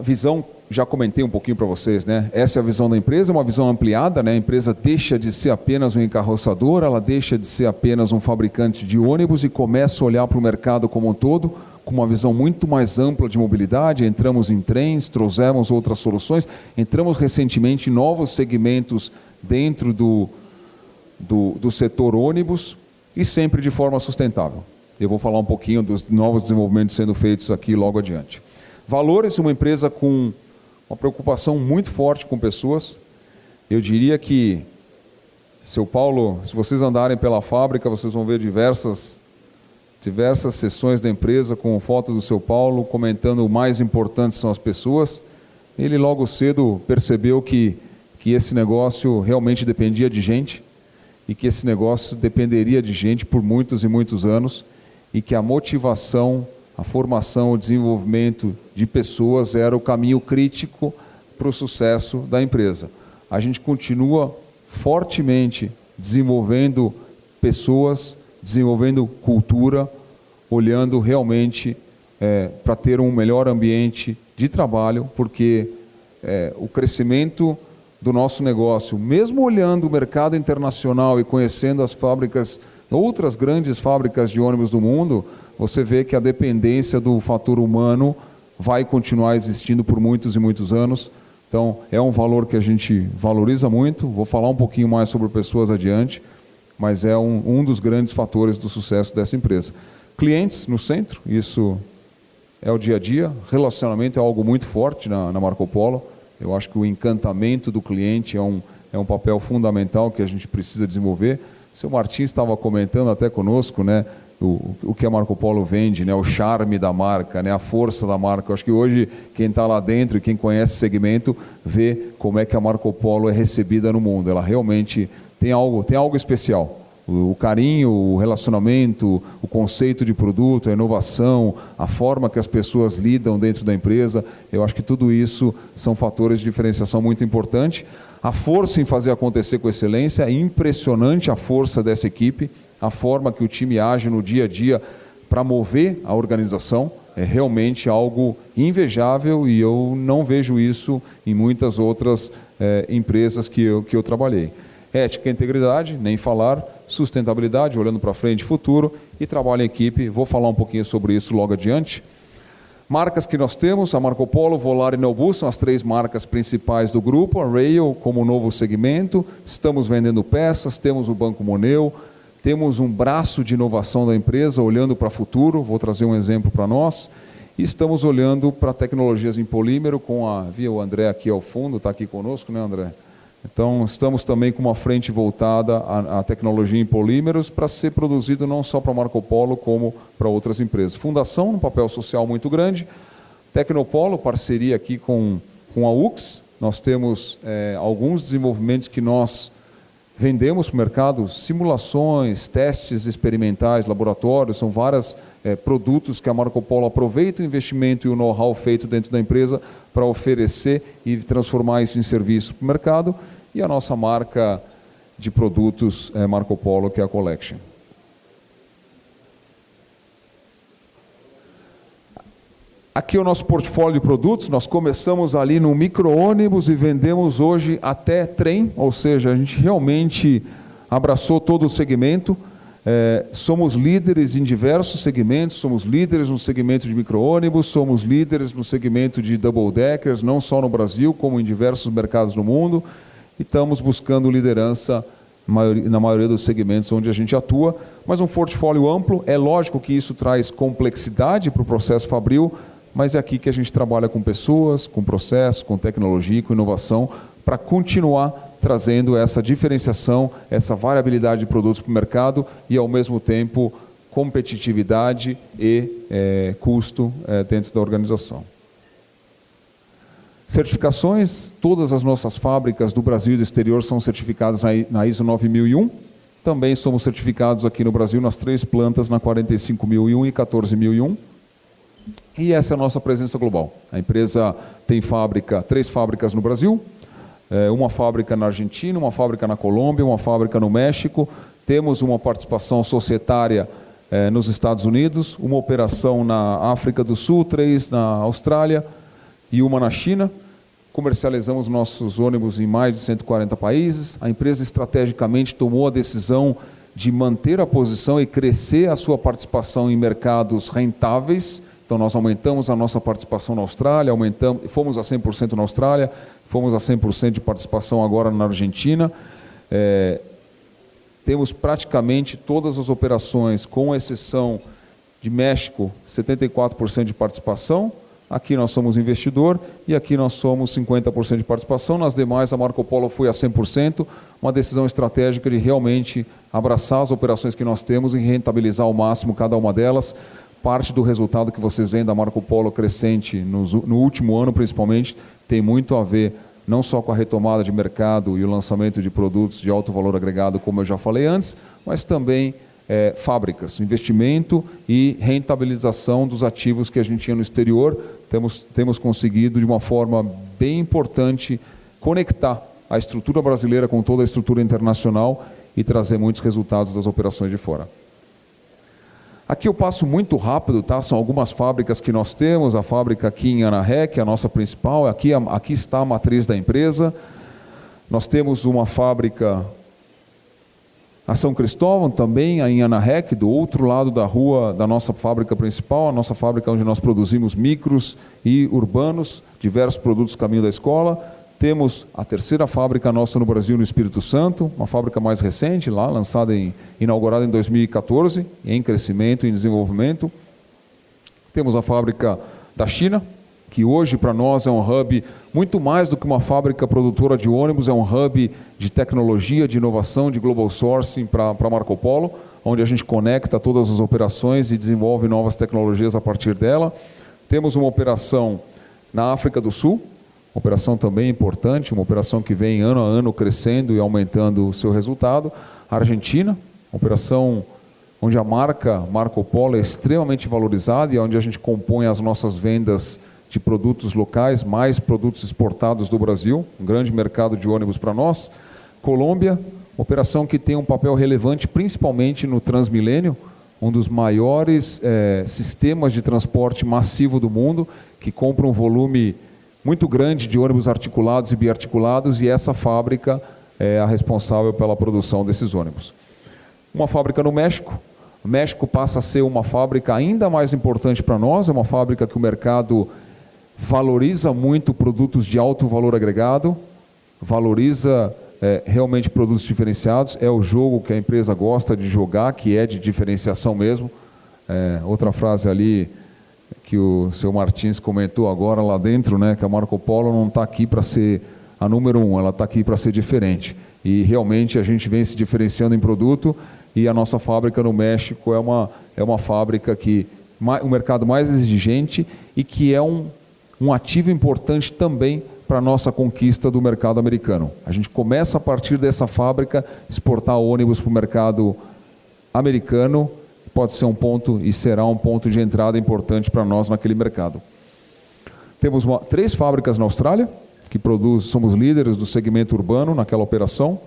Visão, já comentei um pouquinho para vocês, né? Essa é a visão da empresa, uma visão ampliada, né? A empresa deixa de ser apenas um encarroçador, ela deixa de ser apenas um fabricante de ônibus e começa a olhar para o mercado como um todo, com uma visão muito mais ampla de mobilidade. Entramos em trens, trouxemos outras soluções, entramos recentemente em novos segmentos dentro do setor ônibus e sempre de forma sustentável. Eu vou falar um pouquinho dos novos desenvolvimentos sendo feitos aqui logo adiante. Valores, uma empresa com uma preocupação muito forte com pessoas. Eu diria que, seu Paulo, se vocês andarem pela fábrica, vocês vão ver diversas sessões da empresa com foto do seu Paulo, comentando o mais importante são as pessoas. Ele logo cedo percebeu que esse negócio realmente dependia de gente, e que esse negócio dependeria de gente por muitos e muitos anos, e que a motivação, a formação, o desenvolvimento de pessoas era o caminho crítico para o sucesso da empresa. A gente continua fortemente desenvolvendo pessoas, desenvolvendo cultura, olhando realmente para ter um melhor ambiente de trabalho, porque o crescimento do nosso negócio, mesmo olhando o mercado internacional e conhecendo as fábricas, outras grandes fábricas de ônibus do mundo, você vê que a dependência do fator humano vai continuar existindo por muitos e muitos anos. Então, é um valor que a gente valoriza muito. Vou falar um pouquinho mais sobre pessoas adiante, mas é um dos grandes fatores do sucesso dessa empresa. Clientes no centro, isso é o dia a dia. Relacionamento é algo muito forte na Marco Polo. Eu acho que o encantamento do cliente é um papel fundamental que a gente precisa desenvolver. O seu Martins estava comentando até conosco, né, o que a Marco Polo vende, né, o charme da marca, né, a força da marca. Eu acho que hoje quem está lá dentro e quem conhece o segmento vê como é que a Marco Polo é recebida no mundo. Ela realmente tem algo especial. O carinho, o relacionamento, o conceito de produto, a inovação, a forma que as pessoas lidam dentro da empresa, eu acho que tudo isso são fatores de diferenciação muito importante. A força em fazer acontecer com excelência, é impressionante a força dessa equipe, a forma que o time age no dia a dia para mover a organização, é realmente algo invejável e eu não vejo isso em muitas outras empresas que eu trabalhei. Ética e integridade, nem falar, sustentabilidade, olhando para frente e futuro, e trabalho em equipe, vou falar um pouquinho sobre isso logo adiante. Marcas que nós temos, a Marco Polo, Volare e Neobus, são as 3 marcas principais do grupo, a Rail como novo segmento, estamos vendendo peças, temos o Banco Moneo, temos um braço de inovação da empresa, olhando para o futuro, vou trazer um exemplo para nós, e estamos olhando para tecnologias em polímero, via o André aqui ao fundo, está aqui conosco, né, André? Então, estamos também com uma frente voltada à tecnologia em polímeros para ser produzido não só para Marco Polo, como para outras empresas. Fundação, um papel social muito grande. Tecnopolo, parceria aqui com a UX. Nós temos alguns desenvolvimentos que nós vendemos para o mercado, simulações, testes experimentais, laboratórios, são vários produtos que a Marco Polo aproveita o investimento e o know-how feito dentro da empresa para oferecer e transformar isso em serviço para o mercado. e a nossa marca de produtos Marco Polo, que é a Collection. Aqui é o nosso portfólio de produtos. Nós começamos ali no micro-ônibus e vendemos hoje até trem, ou seja, a gente realmente abraçou todo o segmento. Somos líderes em diversos segmentos, somos líderes no segmento de micro-ônibus, somos líderes no segmento de double-deckers, não só no Brasil, como em diversos mercados no mundo, e estamos buscando liderança na maioria dos segmentos onde a gente atua, mas um portfólio amplo. É lógico que isso traz complexidade para o processo fabril, mas é aqui que a gente trabalha com pessoas, com processos, com tecnologia, com inovação, para continuar trazendo essa diferenciação, essa variabilidade de produtos para o mercado e, ao mesmo tempo, competitividade e custo dentro da organização. Certificações: todas as nossas fábricas do Brasil e do exterior são certificadas na ISO 9001. Também somos certificados aqui no Brasil nas 3 plantas, na 45001 e 14001. E essa é a nossa presença global. A empresa tem 3 fábricas no Brasil, uma fábrica na Argentina, uma fábrica na Colômbia, uma fábrica no México. Temos uma participação societária nos Estados Unidos, uma operação na África do Sul, 3 na Austrália e uma na China. Comercializamos nossos ônibus em mais de 140 países. A empresa estrategicamente tomou a decisão de manter a posição e crescer a sua participação em mercados rentáveis. Então, nós aumentamos a nossa participação na Austrália, fomos a 100% na Austrália, fomos a 100% de participação agora na Argentina. Temos praticamente todas as operações, com exceção de México, 74% de participação. Aqui nós somos investidor e aqui nós somos 50% de participação. Nas demais, a Marco Polo foi a 100%, uma decisão estratégica de realmente abraçar as operações que nós temos e rentabilizar ao máximo cada uma delas. Parte do resultado que vocês veem da Marco Polo crescente no último ano, principalmente, tem muito a ver não só com a retomada de mercado e o lançamento de produtos de alto valor agregado, como eu já falei antes, mas também fábricas, investimento e rentabilização dos ativos que a gente tinha no exterior. Temos conseguido, de uma forma bem importante, conectar a estrutura brasileira com toda a estrutura internacional e trazer muitos resultados das operações de fora. Aqui eu passo muito rápido, tá? São algumas fábricas que nós temos. A fábrica aqui em Anaheim, a nossa principal, aqui está a matriz da empresa. Nós temos uma fábrica a São Cristóvão, também em Anaheim, do outro lado da rua da nossa fábrica principal, a nossa fábrica onde nós produzimos micros e urbanos, diversos produtos caminho da escola. Temos a 3ª fábrica nossa no Brasil, no Espírito Santo, uma fábrica mais recente, lá inaugurada em 2014, em crescimento e em desenvolvimento. Temos a fábrica da China, que hoje para nós é um hub muito mais do que uma fábrica produtora de ônibus, é um hub de tecnologia, de inovação, de global sourcing para Marco Polo, onde a gente conecta todas as operações e desenvolve novas tecnologias a partir dela. Temos uma operação na África do Sul, uma operação também importante, uma operação que vem ano a ano crescendo e aumentando o seu resultado. A Argentina, uma operação onde a marca Marco Polo é extremamente valorizada e onde a gente compõe as nossas vendas de produtos locais, mais produtos exportados do Brasil, um grande mercado de ônibus para nós. Colômbia, uma operação que tem um papel relevante principalmente no Transmilênio, um dos maiores sistemas de transporte massivo do mundo, que compra um volume muito grande de ônibus articulados e biarticulados, e essa fábrica é a responsável pela produção desses ônibus. Uma fábrica no México. O México passa a ser uma fábrica ainda mais importante para nós, é uma fábrica que o mercado valoriza muito produtos de alto valor agregado, valoriza realmente produtos diferenciados, é o jogo que a empresa gosta de jogar, que é de diferenciação mesmo. Outra frase ali que o seu Martins comentou agora lá dentro, né, que a Marco Polo não está aqui para ser a número 1, ela está aqui para ser diferente. E realmente a gente vem se diferenciando em produto, e a nossa fábrica no México é uma fábrica que um mercado mais exigente e que é um ativo importante também para a nossa conquista do mercado americano. A gente começa a partir dessa fábrica exportar ônibus para o mercado americano, pode ser um ponto e será um ponto de entrada importante para nós naquele mercado. Temos 3 fábricas na Austrália, que produz, somos líderes do segmento urbano naquela operação.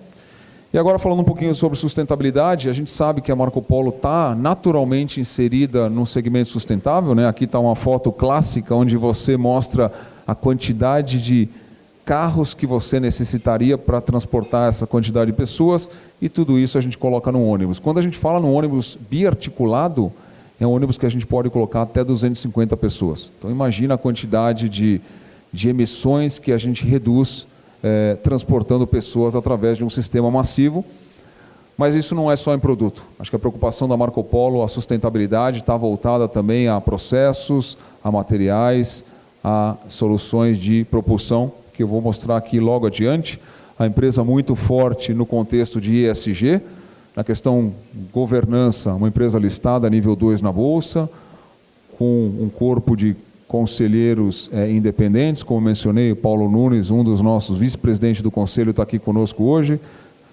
E agora falando um pouquinho sobre sustentabilidade, a gente sabe que a Marco Polo está naturalmente inserida no segmento sustentável, né? Aqui está uma foto clássica onde você mostra a quantidade de carros que você necessitaria para transportar essa quantidade de pessoas, e tudo isso a gente coloca no ônibus. Quando a gente fala no ônibus biarticulado, é um ônibus que a gente pode colocar até 250 pessoas. Então imagina a quantidade de emissões que a gente reduz transportando pessoas através de um sistema massivo. Mas isso não é só em produto. Acho que a preocupação da Marco Polo, a sustentabilidade, está voltada também a processos, a materiais, a soluções de propulsão, que eu vou mostrar aqui logo adiante. A empresa muito forte no contexto de ESG, na questão governança, uma empresa listada a nível 2 na Bolsa, com um corpo de conselheiros independentes, como mencionei, o Paulo Nunes, um dos nossos vice-presidentes do conselho, está aqui conosco hoje.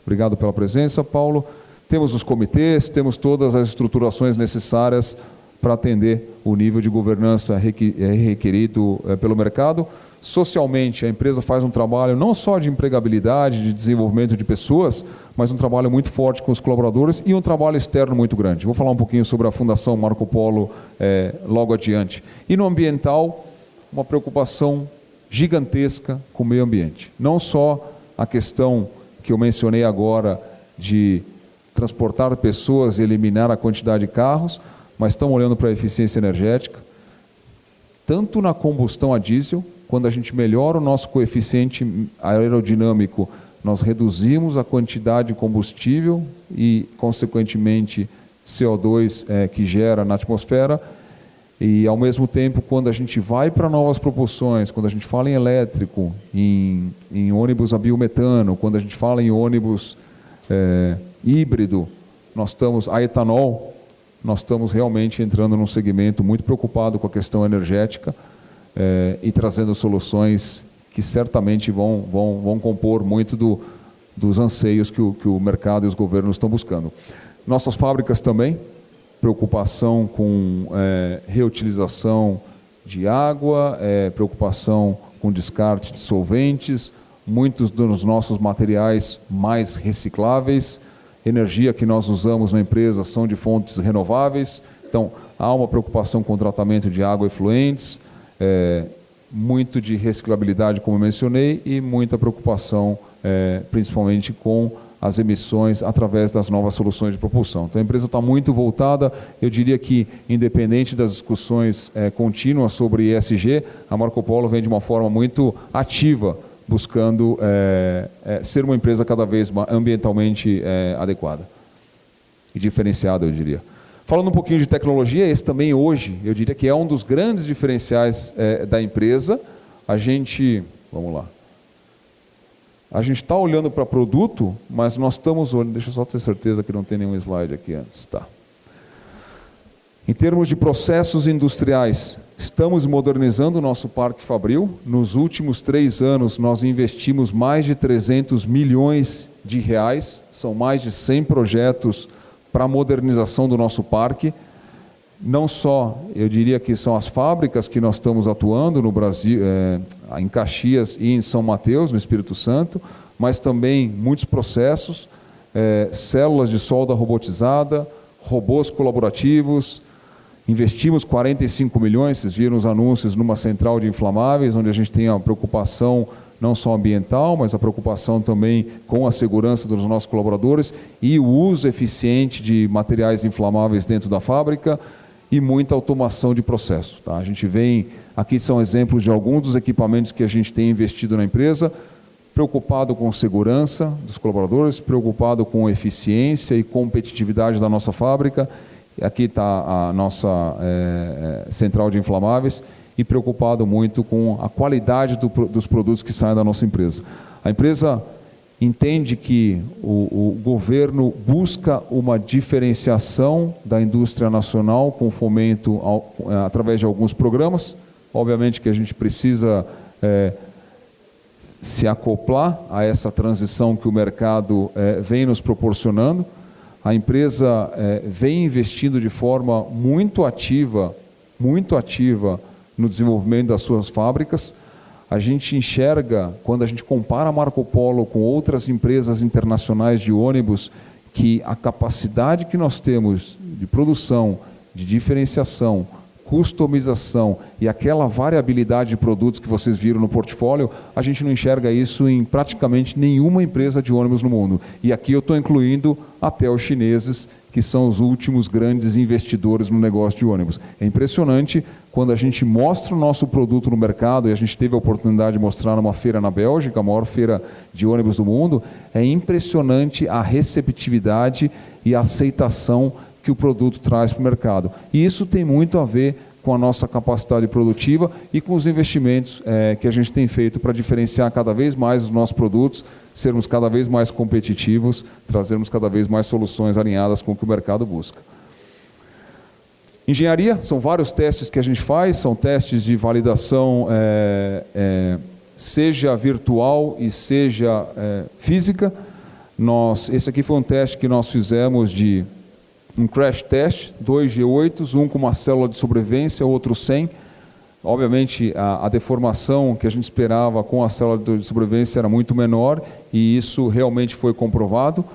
Obrigado pela presença, Paulo. Temos os comitês, temos todas as estruturações necessárias para atender o nível de governança requerido pelo mercado. Socialmente, a empresa faz um trabalho não só de empregabilidade, de desenvolvimento de pessoas, mas um trabalho muito forte com os colaboradores e um trabalho externo muito grande. Vou falar um pouquinho sobre a Fundação Marco Polo logo adiante. E no ambiental, uma preocupação gigantesca com o meio ambiente. Não só a questão que eu mencionei agora de transportar pessoas e eliminar a quantidade de carros, mas estamos olhando para a eficiência energética, tanto na combustão a diesel. Quando a gente melhora o nosso coeficiente aerodinâmico, nós reduzimos a quantidade de combustível e, consequentemente, CO2 que gera na atmosfera. E, ao mesmo tempo, quando a gente vai para novas propulsões, quando a gente fala em elétrico, em ônibus a biometano, quando a gente fala em ônibus híbrido, a etanol, nós estamos realmente entrando num segmento muito preocupado com a questão energética, e trazendo soluções que certamente vão compor muito dos anseios que o mercado e os governos estão buscando. Nossas fábricas também, preocupação com reutilização de água, preocupação com descarte de solventes, muitos dos nossos materiais mais recicláveis, energia que nós usamos na empresa são de fontes renováveis, então há uma preocupação com o tratamento de água efluentes, muito de reciclabilidade, como eu mencionei, e muita preocupação, principalmente com as emissões através das novas soluções de propulsão. Então a empresa está muito voltada, eu diria que, independente das discussões contínuas sobre ESG, a Marco Polo vem de uma forma muito ativa, buscando ser uma empresa cada vez mais ambientalmente adequada e diferenciada, eu diria. Falando um pouquinho de tecnologia, esse também hoje, eu diria que é um dos grandes diferenciais da empresa. Vamos lá. A gente está olhando para produto, mas nós estamos olhando, deixa eu só ter certeza que não tem nenhum slide aqui antes, tá. Em termos de processos industriais, estamos modernizando o nosso parque fabril. Nos últimos 3 anos, nós investimos mais de 300 milhões de reais, são mais de 100 projetos para a modernização do nosso parque. Não só, eu diria que são as fábricas que nós estamos atuando no Brasil, em Caxias e em São Mateus, no Espírito Santo, mas também muitos processos, células de solda robotizada, robôs colaborativos. Investimos 45 milhões, vocês viram os anúncios, numa central de inflamáveis, onde a gente tem a preocupação não só ambiental, mas a preocupação também com a segurança dos nossos colaboradores e o uso eficiente de materiais inflamáveis dentro da fábrica e muita automação de processo. Tá? A gente aqui são exemplos de alguns dos equipamentos que a gente tem investido na empresa, preocupado com segurança dos colaboradores, preocupado com eficiência e competitividade da nossa fábrica. Aqui está a nossa central de inflamáveis, e preocupado muito com a qualidade dos produtos que saem da nossa empresa. A empresa entende que o governo busca uma diferenciação da indústria nacional com fomento através de alguns programas. Obviamente que a gente precisa se acoplar a essa transição que o mercado vem nos proporcionando. A empresa vem investindo de forma muito ativa no desenvolvimento das suas fábricas. a gente enxerga, quando a gente compara a Marco Polo com outras empresas internacionais de ônibus, que a capacidade que nós temos de produção, de diferenciação, customização e aquela variabilidade de produtos que vocês viram no portfólio, a gente não enxerga isso em praticamente nenhuma empresa de ônibus no mundo. E aqui eu estou incluindo até os chineses, que são os últimos grandes investidores no negócio de ônibus. É impressionante quando a gente mostra o nosso produto no mercado, e a gente teve a oportunidade de mostrar numa feira na Bélgica, a maior feira de ônibus do mundo, é impressionante a receptividade e a aceitação que o produto traz para o mercado. E isso tem muito a ver com a nossa capacidade produtiva e com os investimentos que a gente tem feito para diferenciar cada vez mais os nossos produtos, sermos cada vez mais competitivos, trazermos cada vez mais soluções alinhadas com o que o mercado busca. Engenharia, são vários testes que a gente faz, são testes de validação, seja virtual e seja física. Esse aqui foi um teste que nós fizemos de um crash test, 2 G8s, um com uma célula de sobrevivência, outro sem. Obviamente, a deformação que a gente esperava com a célula de sobrevivência era muito menor, e isso realmente foi comprovado.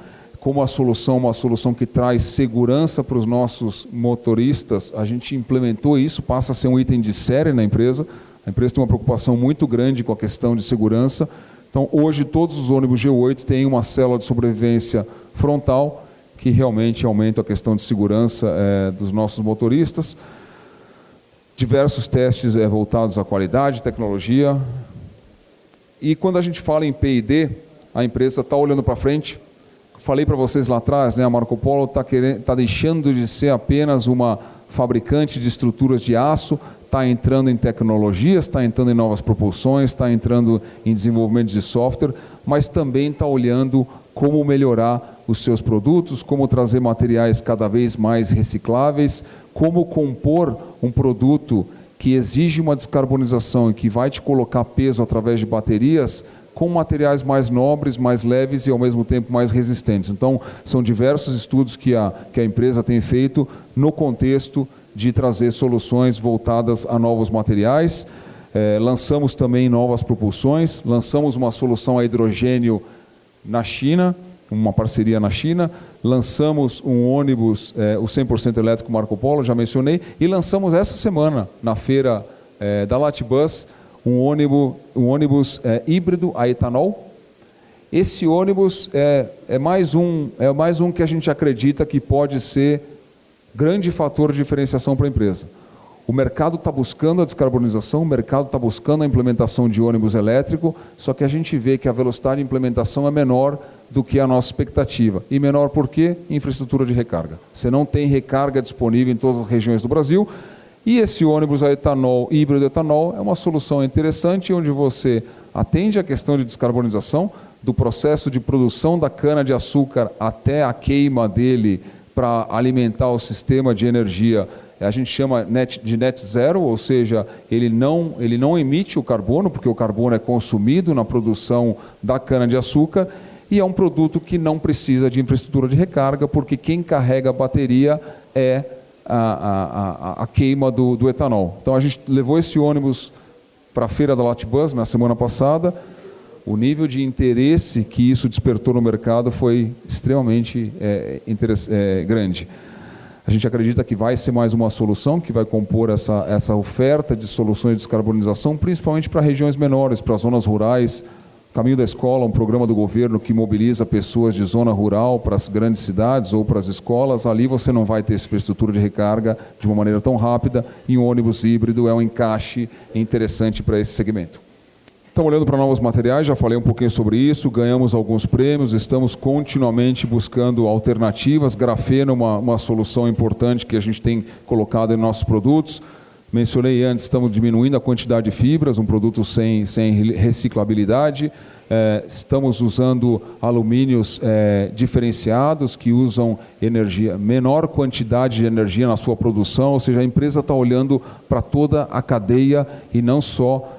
Como a solução, uma solução que traz segurança para os nossos motoristas, a gente implementou isso, passa a ser um item de série na empresa. A empresa tem uma preocupação muito grande com a questão de segurança. Então, hoje, todos os ônibus G8 têm uma célula de sobrevivência frontal, que realmente aumenta a questão de segurança dos nossos motoristas. Diversos testes voltados à qualidade, tecnologia. E quando a gente fala em P&D, a empresa está olhando para frente. Falei para vocês lá atrás, né, a Marco Polo está deixando de ser apenas uma fabricante de estruturas de aço, está entrando em tecnologias, está entrando em novas propulsões, está entrando em desenvolvimento de software, mas também está olhando como melhorar os seus produtos, como trazer materiais cada vez mais recicláveis, como compor um produto que exige uma descarbonização e que vai te colocar peso através de baterias, com materiais mais nobres, mais leves e ao mesmo tempo mais resistentes. Então, são diversos estudos que a empresa tem feito no contexto de trazer soluções voltadas a novos materiais. Lançamos também novas propulsões, lançamos uma solução a hidrogênio na China, uma parceria na China, lançamos um ônibus, o 100% elétrico Marco Polo, já mencionei, e lançamos essa semana, na feira da Latibus, um ônibus híbrido a etanol. Esse ônibus é mais um que a gente acredita que pode ser grande fator de diferenciação para a empresa. O mercado está buscando a descarbonização, o mercado está buscando a implementação de ônibus elétrico, só que a gente vê que a velocidade de implementação é menor do que a nossa expectativa. E menor por quê? Infraestrutura de recarga. Você não tem recarga disponível em todas as regiões do Brasil, e esse ônibus a etanol, híbrido etanol, é uma solução interessante, onde você atende a questão de descarbonização, do processo de produção da cana-de-açúcar até a queima dele para alimentar o sistema de energia. A gente chama de net zero, ou seja, ele não emite o carbono, porque o carbono é consumido na produção da cana-de-açúcar, e é um produto que não precisa de infraestrutura de recarga, porque quem carrega a bateria é a queima do etanol. Então a gente levou esse ônibus para a feira da Latibus na semana passada. O nível de interesse que isso despertou no mercado foi extremamente grande. A gente acredita que vai ser mais uma solução que vai compor essa oferta de soluções de descarbonização, principalmente para regiões menores, para zonas rurais. Caminho da Escola, um programa do governo que mobiliza pessoas de zona rural para as grandes cidades ou para as escolas. Ali você não vai ter infraestrutura de recarga de uma maneira tão rápida, e um ônibus híbrido é um encaixe interessante para esse segmento. Estamos olhando para novos materiais, já falei um pouquinho sobre isso, ganhamos alguns prêmios, estamos continuamente buscando alternativas. Grafeno é uma solução importante que a gente tem colocado em nossos produtos. Mencionei antes, estamos diminuindo a quantidade de fibras, um produto sem reciclabilidade. Estamos usando alumínios diferenciados, que usam menor quantidade de energia na sua produção, ou seja, a empresa está olhando para toda a cadeia e não só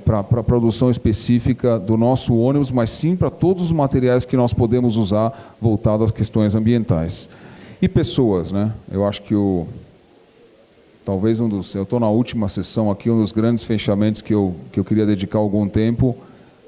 para a produção específica do nosso ônibus, mas sim para todos os materiais que nós podemos usar voltados às questões ambientais. E pessoas, né? Eu acho que talvez eu estou na última sessão aqui, um dos grandes fechamentos que eu queria dedicar algum tempo,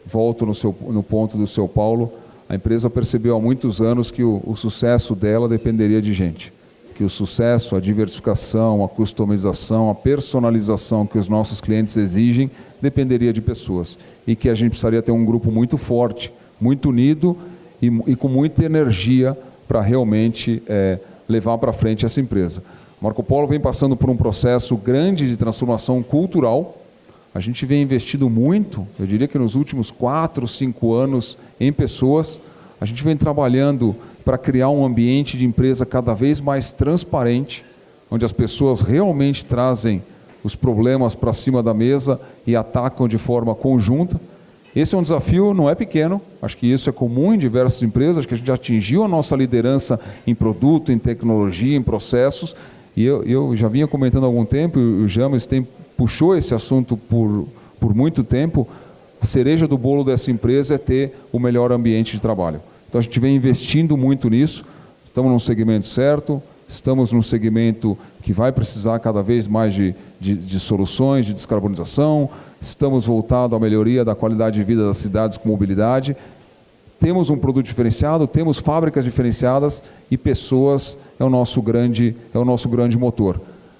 volto no ponto do seu Paulo. A empresa percebeu há muitos anos que o sucesso dela dependeria de gente, que o sucesso, a diversificação, a customização, a personalização que os nossos clientes exigem dependeria de pessoas, e que a gente precisaria ter um grupo muito forte, muito unido e com muita energia para realmente levar para frente essa empresa. Marco Polo vem passando por um processo grande de transformação cultural. A gente vem investindo muito, eu diria que nos últimos 4, 5 anos, em pessoas. A gente vem trabalhando para criar um ambiente de empresa cada vez mais transparente, onde as pessoas realmente trazem os problemas para cima da mesa e atacam de forma conjunta. Esse é um desafio, não é pequeno, acho que isso é comum em diversas empresas, acho que a gente atingiu a nossa liderança em produto, em tecnologia, em processos, e eu já vinha comentando há algum tempo, e o James puxou esse assunto por muito tempo. A cereja do bolo dessa empresa é ter o melhor ambiente de trabalho. Então a gente vem investindo muito nisso, estamos num segmento certo, estamos num segmento que vai precisar cada vez mais de soluções de descarbonização, estamos voltados à melhoria da qualidade de vida das cidades com mobilidade, temos um produto diferenciado, temos fábricas diferenciadas e pessoas é o nosso grande motor.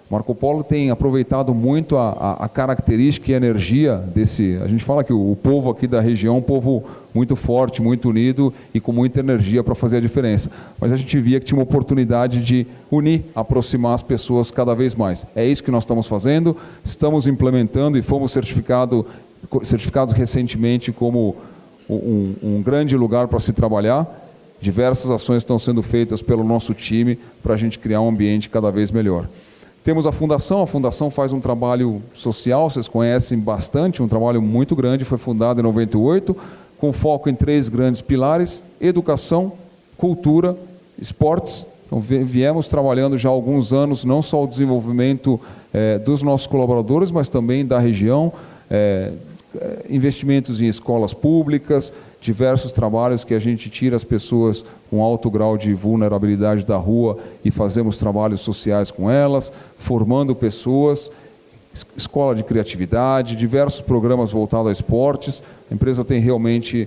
Marco Polo tem aproveitado muito a característica e a energia desse... A gente fala que o povo aqui da região é um povo muito forte, muito unido e com muita energia para fazer a diferença. Mas a gente via que tinha uma oportunidade de unir, aproximar as pessoas cada vez mais. É isso que nós estamos fazendo, estamos implementando e fomos certificados recentemente como um grande lugar para se trabalhar. Diversas ações estão sendo feitas pelo nosso time para a gente criar um ambiente cada vez melhor. Temos a Fundação faz um trabalho social, vocês conhecem bastante, um trabalho muito grande, foi fundada em 98, com foco em 3 grandes pilares: educação, cultura, esportes. Então, viemos trabalhando já há alguns anos, não só o desenvolvimento dos nossos colaboradores, mas também da região, investimentos em escolas públicas, diversos trabalhos que a gente tira as pessoas com alto grau de vulnerabilidade da rua e fazemos trabalhos sociais com elas, formando pessoas, escola de criatividade, diversos programas voltados a esportes. A empresa tem realmente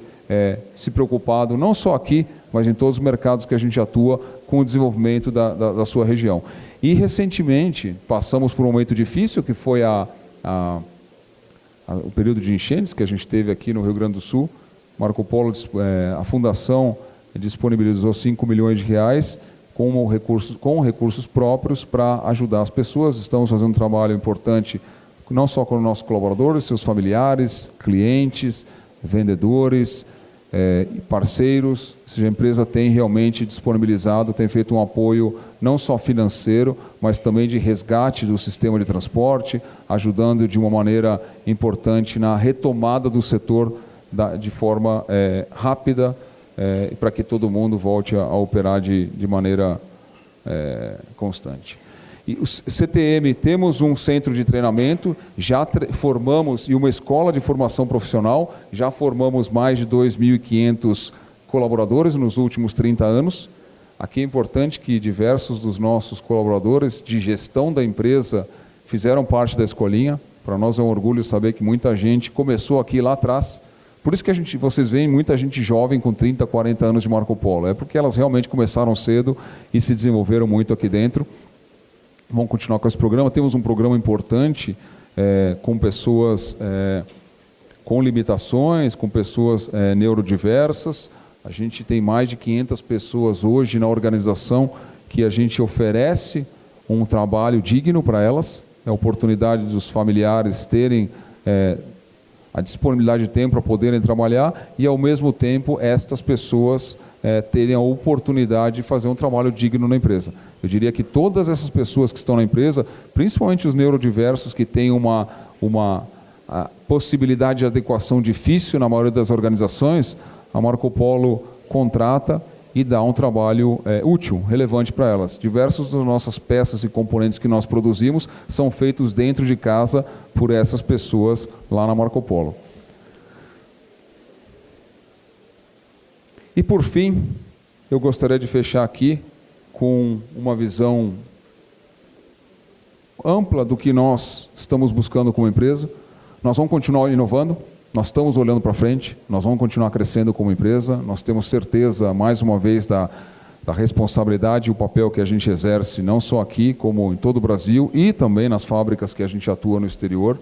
se preocupado, não só aqui, mas em todos os mercados que a gente atua, com o desenvolvimento da sua região. E recentemente passamos por um momento difícil, que foi o período de enchentes que a gente teve aqui no Rio Grande do Sul. Marco Polo, a Fundação disponibilizou 5 milhões de reais com recursos próprios para ajudar as pessoas. Estamos fazendo um trabalho importante, não só com os nossos colaboradores, seus familiares, clientes, vendedores, parceiros. Ou seja, a empresa tem realmente disponibilizado, tem feito um apoio não só financeiro, mas também de resgate do sistema de transporte, ajudando de uma maneira importante na retomada do setor de forma rápida, para que todo mundo volte a operar de maneira constante. E o CTM, temos um centro de treinamento, já formamos, e uma escola de formação profissional, já formamos mais de 2.500 colaboradores nos últimos 30 anos. Aqui é importante que diversos dos nossos colaboradores de gestão da empresa fizeram parte da escolinha. Para nós é um orgulho saber que muita gente começou aqui lá atrás. Por isso que vocês veem muita gente jovem com 30, 40 anos de Marco Polo. É porque elas realmente começaram cedo e se desenvolveram muito aqui dentro. Vamos continuar com esse programa. Temos um programa importante com pessoas com limitações, com pessoas neurodiversas. A gente tem mais de 500 pessoas hoje na organização que a gente oferece um trabalho digno para elas, a oportunidade dos familiares terem a disponibilidade de tempo para poderem trabalhar e, ao mesmo tempo, estas pessoas terem a oportunidade de fazer um trabalho digno na empresa. Eu diria que todas essas pessoas que estão na empresa, principalmente os neurodiversos que têm uma possibilidade de adequação difícil na maioria das organizações, a Marco Polo contrata e dá um trabalho útil, relevante para elas. Diversas das nossas peças e componentes que nós produzimos são feitos dentro de casa por essas pessoas lá na Marco Polo. E por fim, eu gostaria de fechar aqui com uma visão ampla do que nós estamos buscando como empresa. Nós vamos continuar inovando, nós estamos olhando para frente, nós vamos continuar crescendo como empresa, nós temos certeza, mais uma vez, da responsabilidade e o papel que a gente exerce, não só aqui, como em todo o Brasil e também nas fábricas que a gente atua no exterior.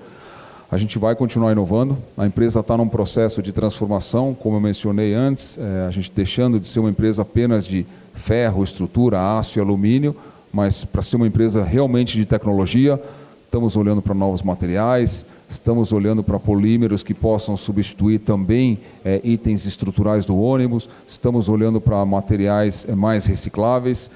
A gente vai continuar inovando, a empresa está num processo de transformação, como eu mencionei antes, a gente deixando de ser uma empresa apenas de ferro, estrutura, aço e alumínio, mas para ser uma empresa realmente de tecnologia. Estamos olhando para novos materiais, estamos olhando para polímeros que possam substituir também itens estruturais do ônibus, estamos olhando para materiais mais recicláveis,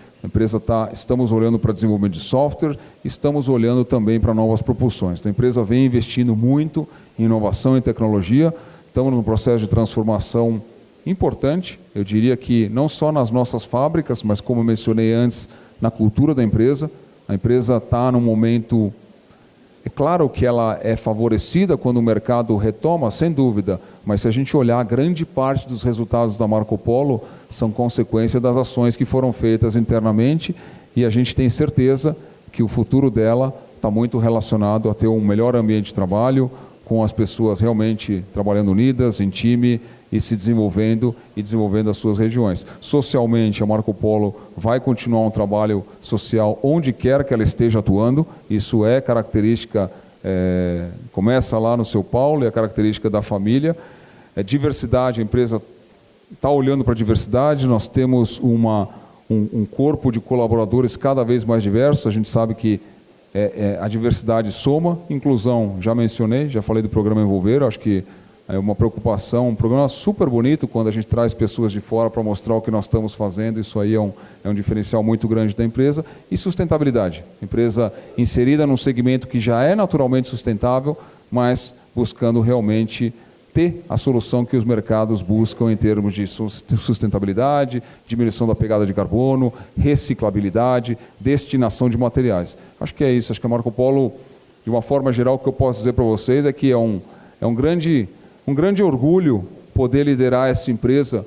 estamos olhando para desenvolvimento de software, estamos olhando também para novas propulsões. Então, a empresa vem investindo muito em inovação e tecnologia, estamos num processo de transformação importante, eu diria que não só nas nossas fábricas, mas como eu mencionei antes, na cultura da empresa. A empresa está num momento... É claro que ela é favorecida quando o mercado retoma, sem dúvida, mas se a gente olhar, grande parte dos resultados da Marco Polo são consequência das ações que foram feitas internamente, e a gente tem certeza que o futuro dela está muito relacionado a ter um melhor ambiente de trabalho, com as pessoas realmente trabalhando unidas, em time, e se desenvolvendo e desenvolvendo as suas regiões. Socialmente, a Marco Polo vai continuar um trabalho social onde quer que ela esteja atuando. Isso é característica, começa lá no São Paulo, é característica da família. Diversidade, a empresa está olhando para a diversidade, nós temos um corpo de colaboradores cada vez mais diverso, a gente sabe que a diversidade soma, inclusão, já mencionei, já falei do programa Envolver, acho que é uma preocupação, um programa super bonito quando a gente traz pessoas de fora para mostrar o que nós estamos fazendo, isso aí é um diferencial muito grande da empresa. E sustentabilidade, empresa inserida num segmento que já é naturalmente sustentável, mas buscando realmente ter a solução que os mercados buscam em termos de sustentabilidade, diminuição da pegada de carbono, reciclabilidade, destinação de materiais. Acho que é isso, acho que a Marco Polo, de uma forma geral, o que eu posso dizer para vocês é que é um grande orgulho poder liderar essa empresa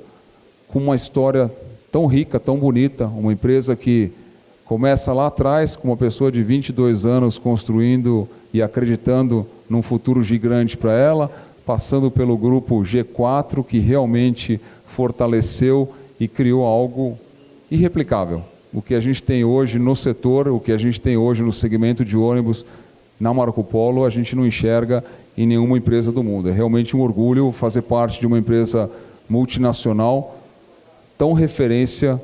com uma história tão rica, tão bonita, uma empresa que começa lá atrás com uma pessoa de 22 anos construindo e acreditando num futuro gigante para ela, passando pelo grupo G4, que realmente fortaleceu e criou algo irreplicável. O que a gente tem hoje no setor, o que a gente tem hoje no segmento de ônibus, na Marco Polo, a gente não enxerga em nenhuma empresa do mundo. É realmente um orgulho fazer parte de uma empresa multinacional tão referência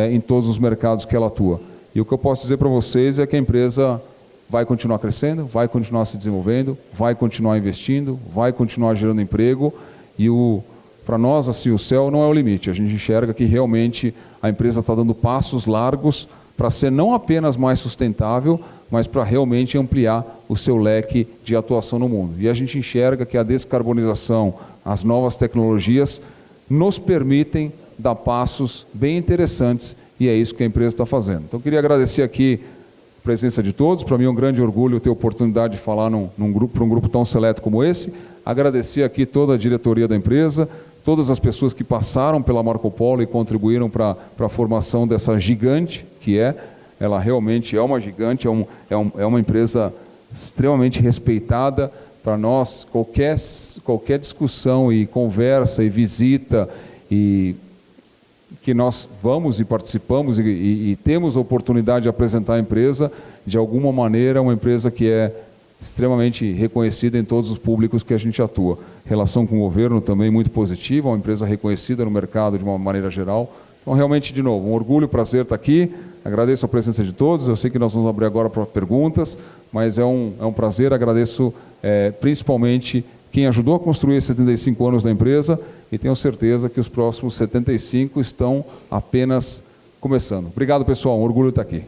em todos os mercados que ela atua. E o que eu posso dizer para vocês é que a empresa vai continuar crescendo, vai continuar se desenvolvendo, vai continuar investindo, vai continuar gerando emprego, e para nós, assim, o céu não é o limite. A gente enxerga que realmente a empresa está dando passos largos para ser não apenas mais sustentável, mas para realmente ampliar o seu leque de atuação no mundo. E a gente enxerga que a descarbonização, as novas tecnologias, nos permitem dar passos bem interessantes, e é isso que a empresa está fazendo. Então, eu queria agradecer aqui a presença de todos. Para mim é um grande orgulho ter a oportunidade de falar para um grupo tão seleto como esse. Agradecer aqui toda a diretoria da empresa, todas as pessoas que passaram pela Marco Polo e contribuíram para a formação dessa gigante que ela realmente é uma gigante, é uma empresa extremamente respeitada. Para nós, qualquer discussão e conversa e visita e que nós vamos e participamos e temos a oportunidade de apresentar a empresa, de alguma maneira, uma empresa que é extremamente reconhecida em todos os públicos que a gente atua. Relação com o governo também muito positiva, uma empresa reconhecida no mercado de uma maneira geral. Então, realmente, de novo, um orgulho, prazer estar aqui. Agradeço a presença de todos. Eu sei que nós vamos abrir agora para perguntas, mas é um prazer. Agradeço principalmente quem ajudou a construir esses 75 anos da empresa, e tenho certeza que os próximos 75 estão apenas começando. Obrigado, pessoal. Um orgulho estar aqui.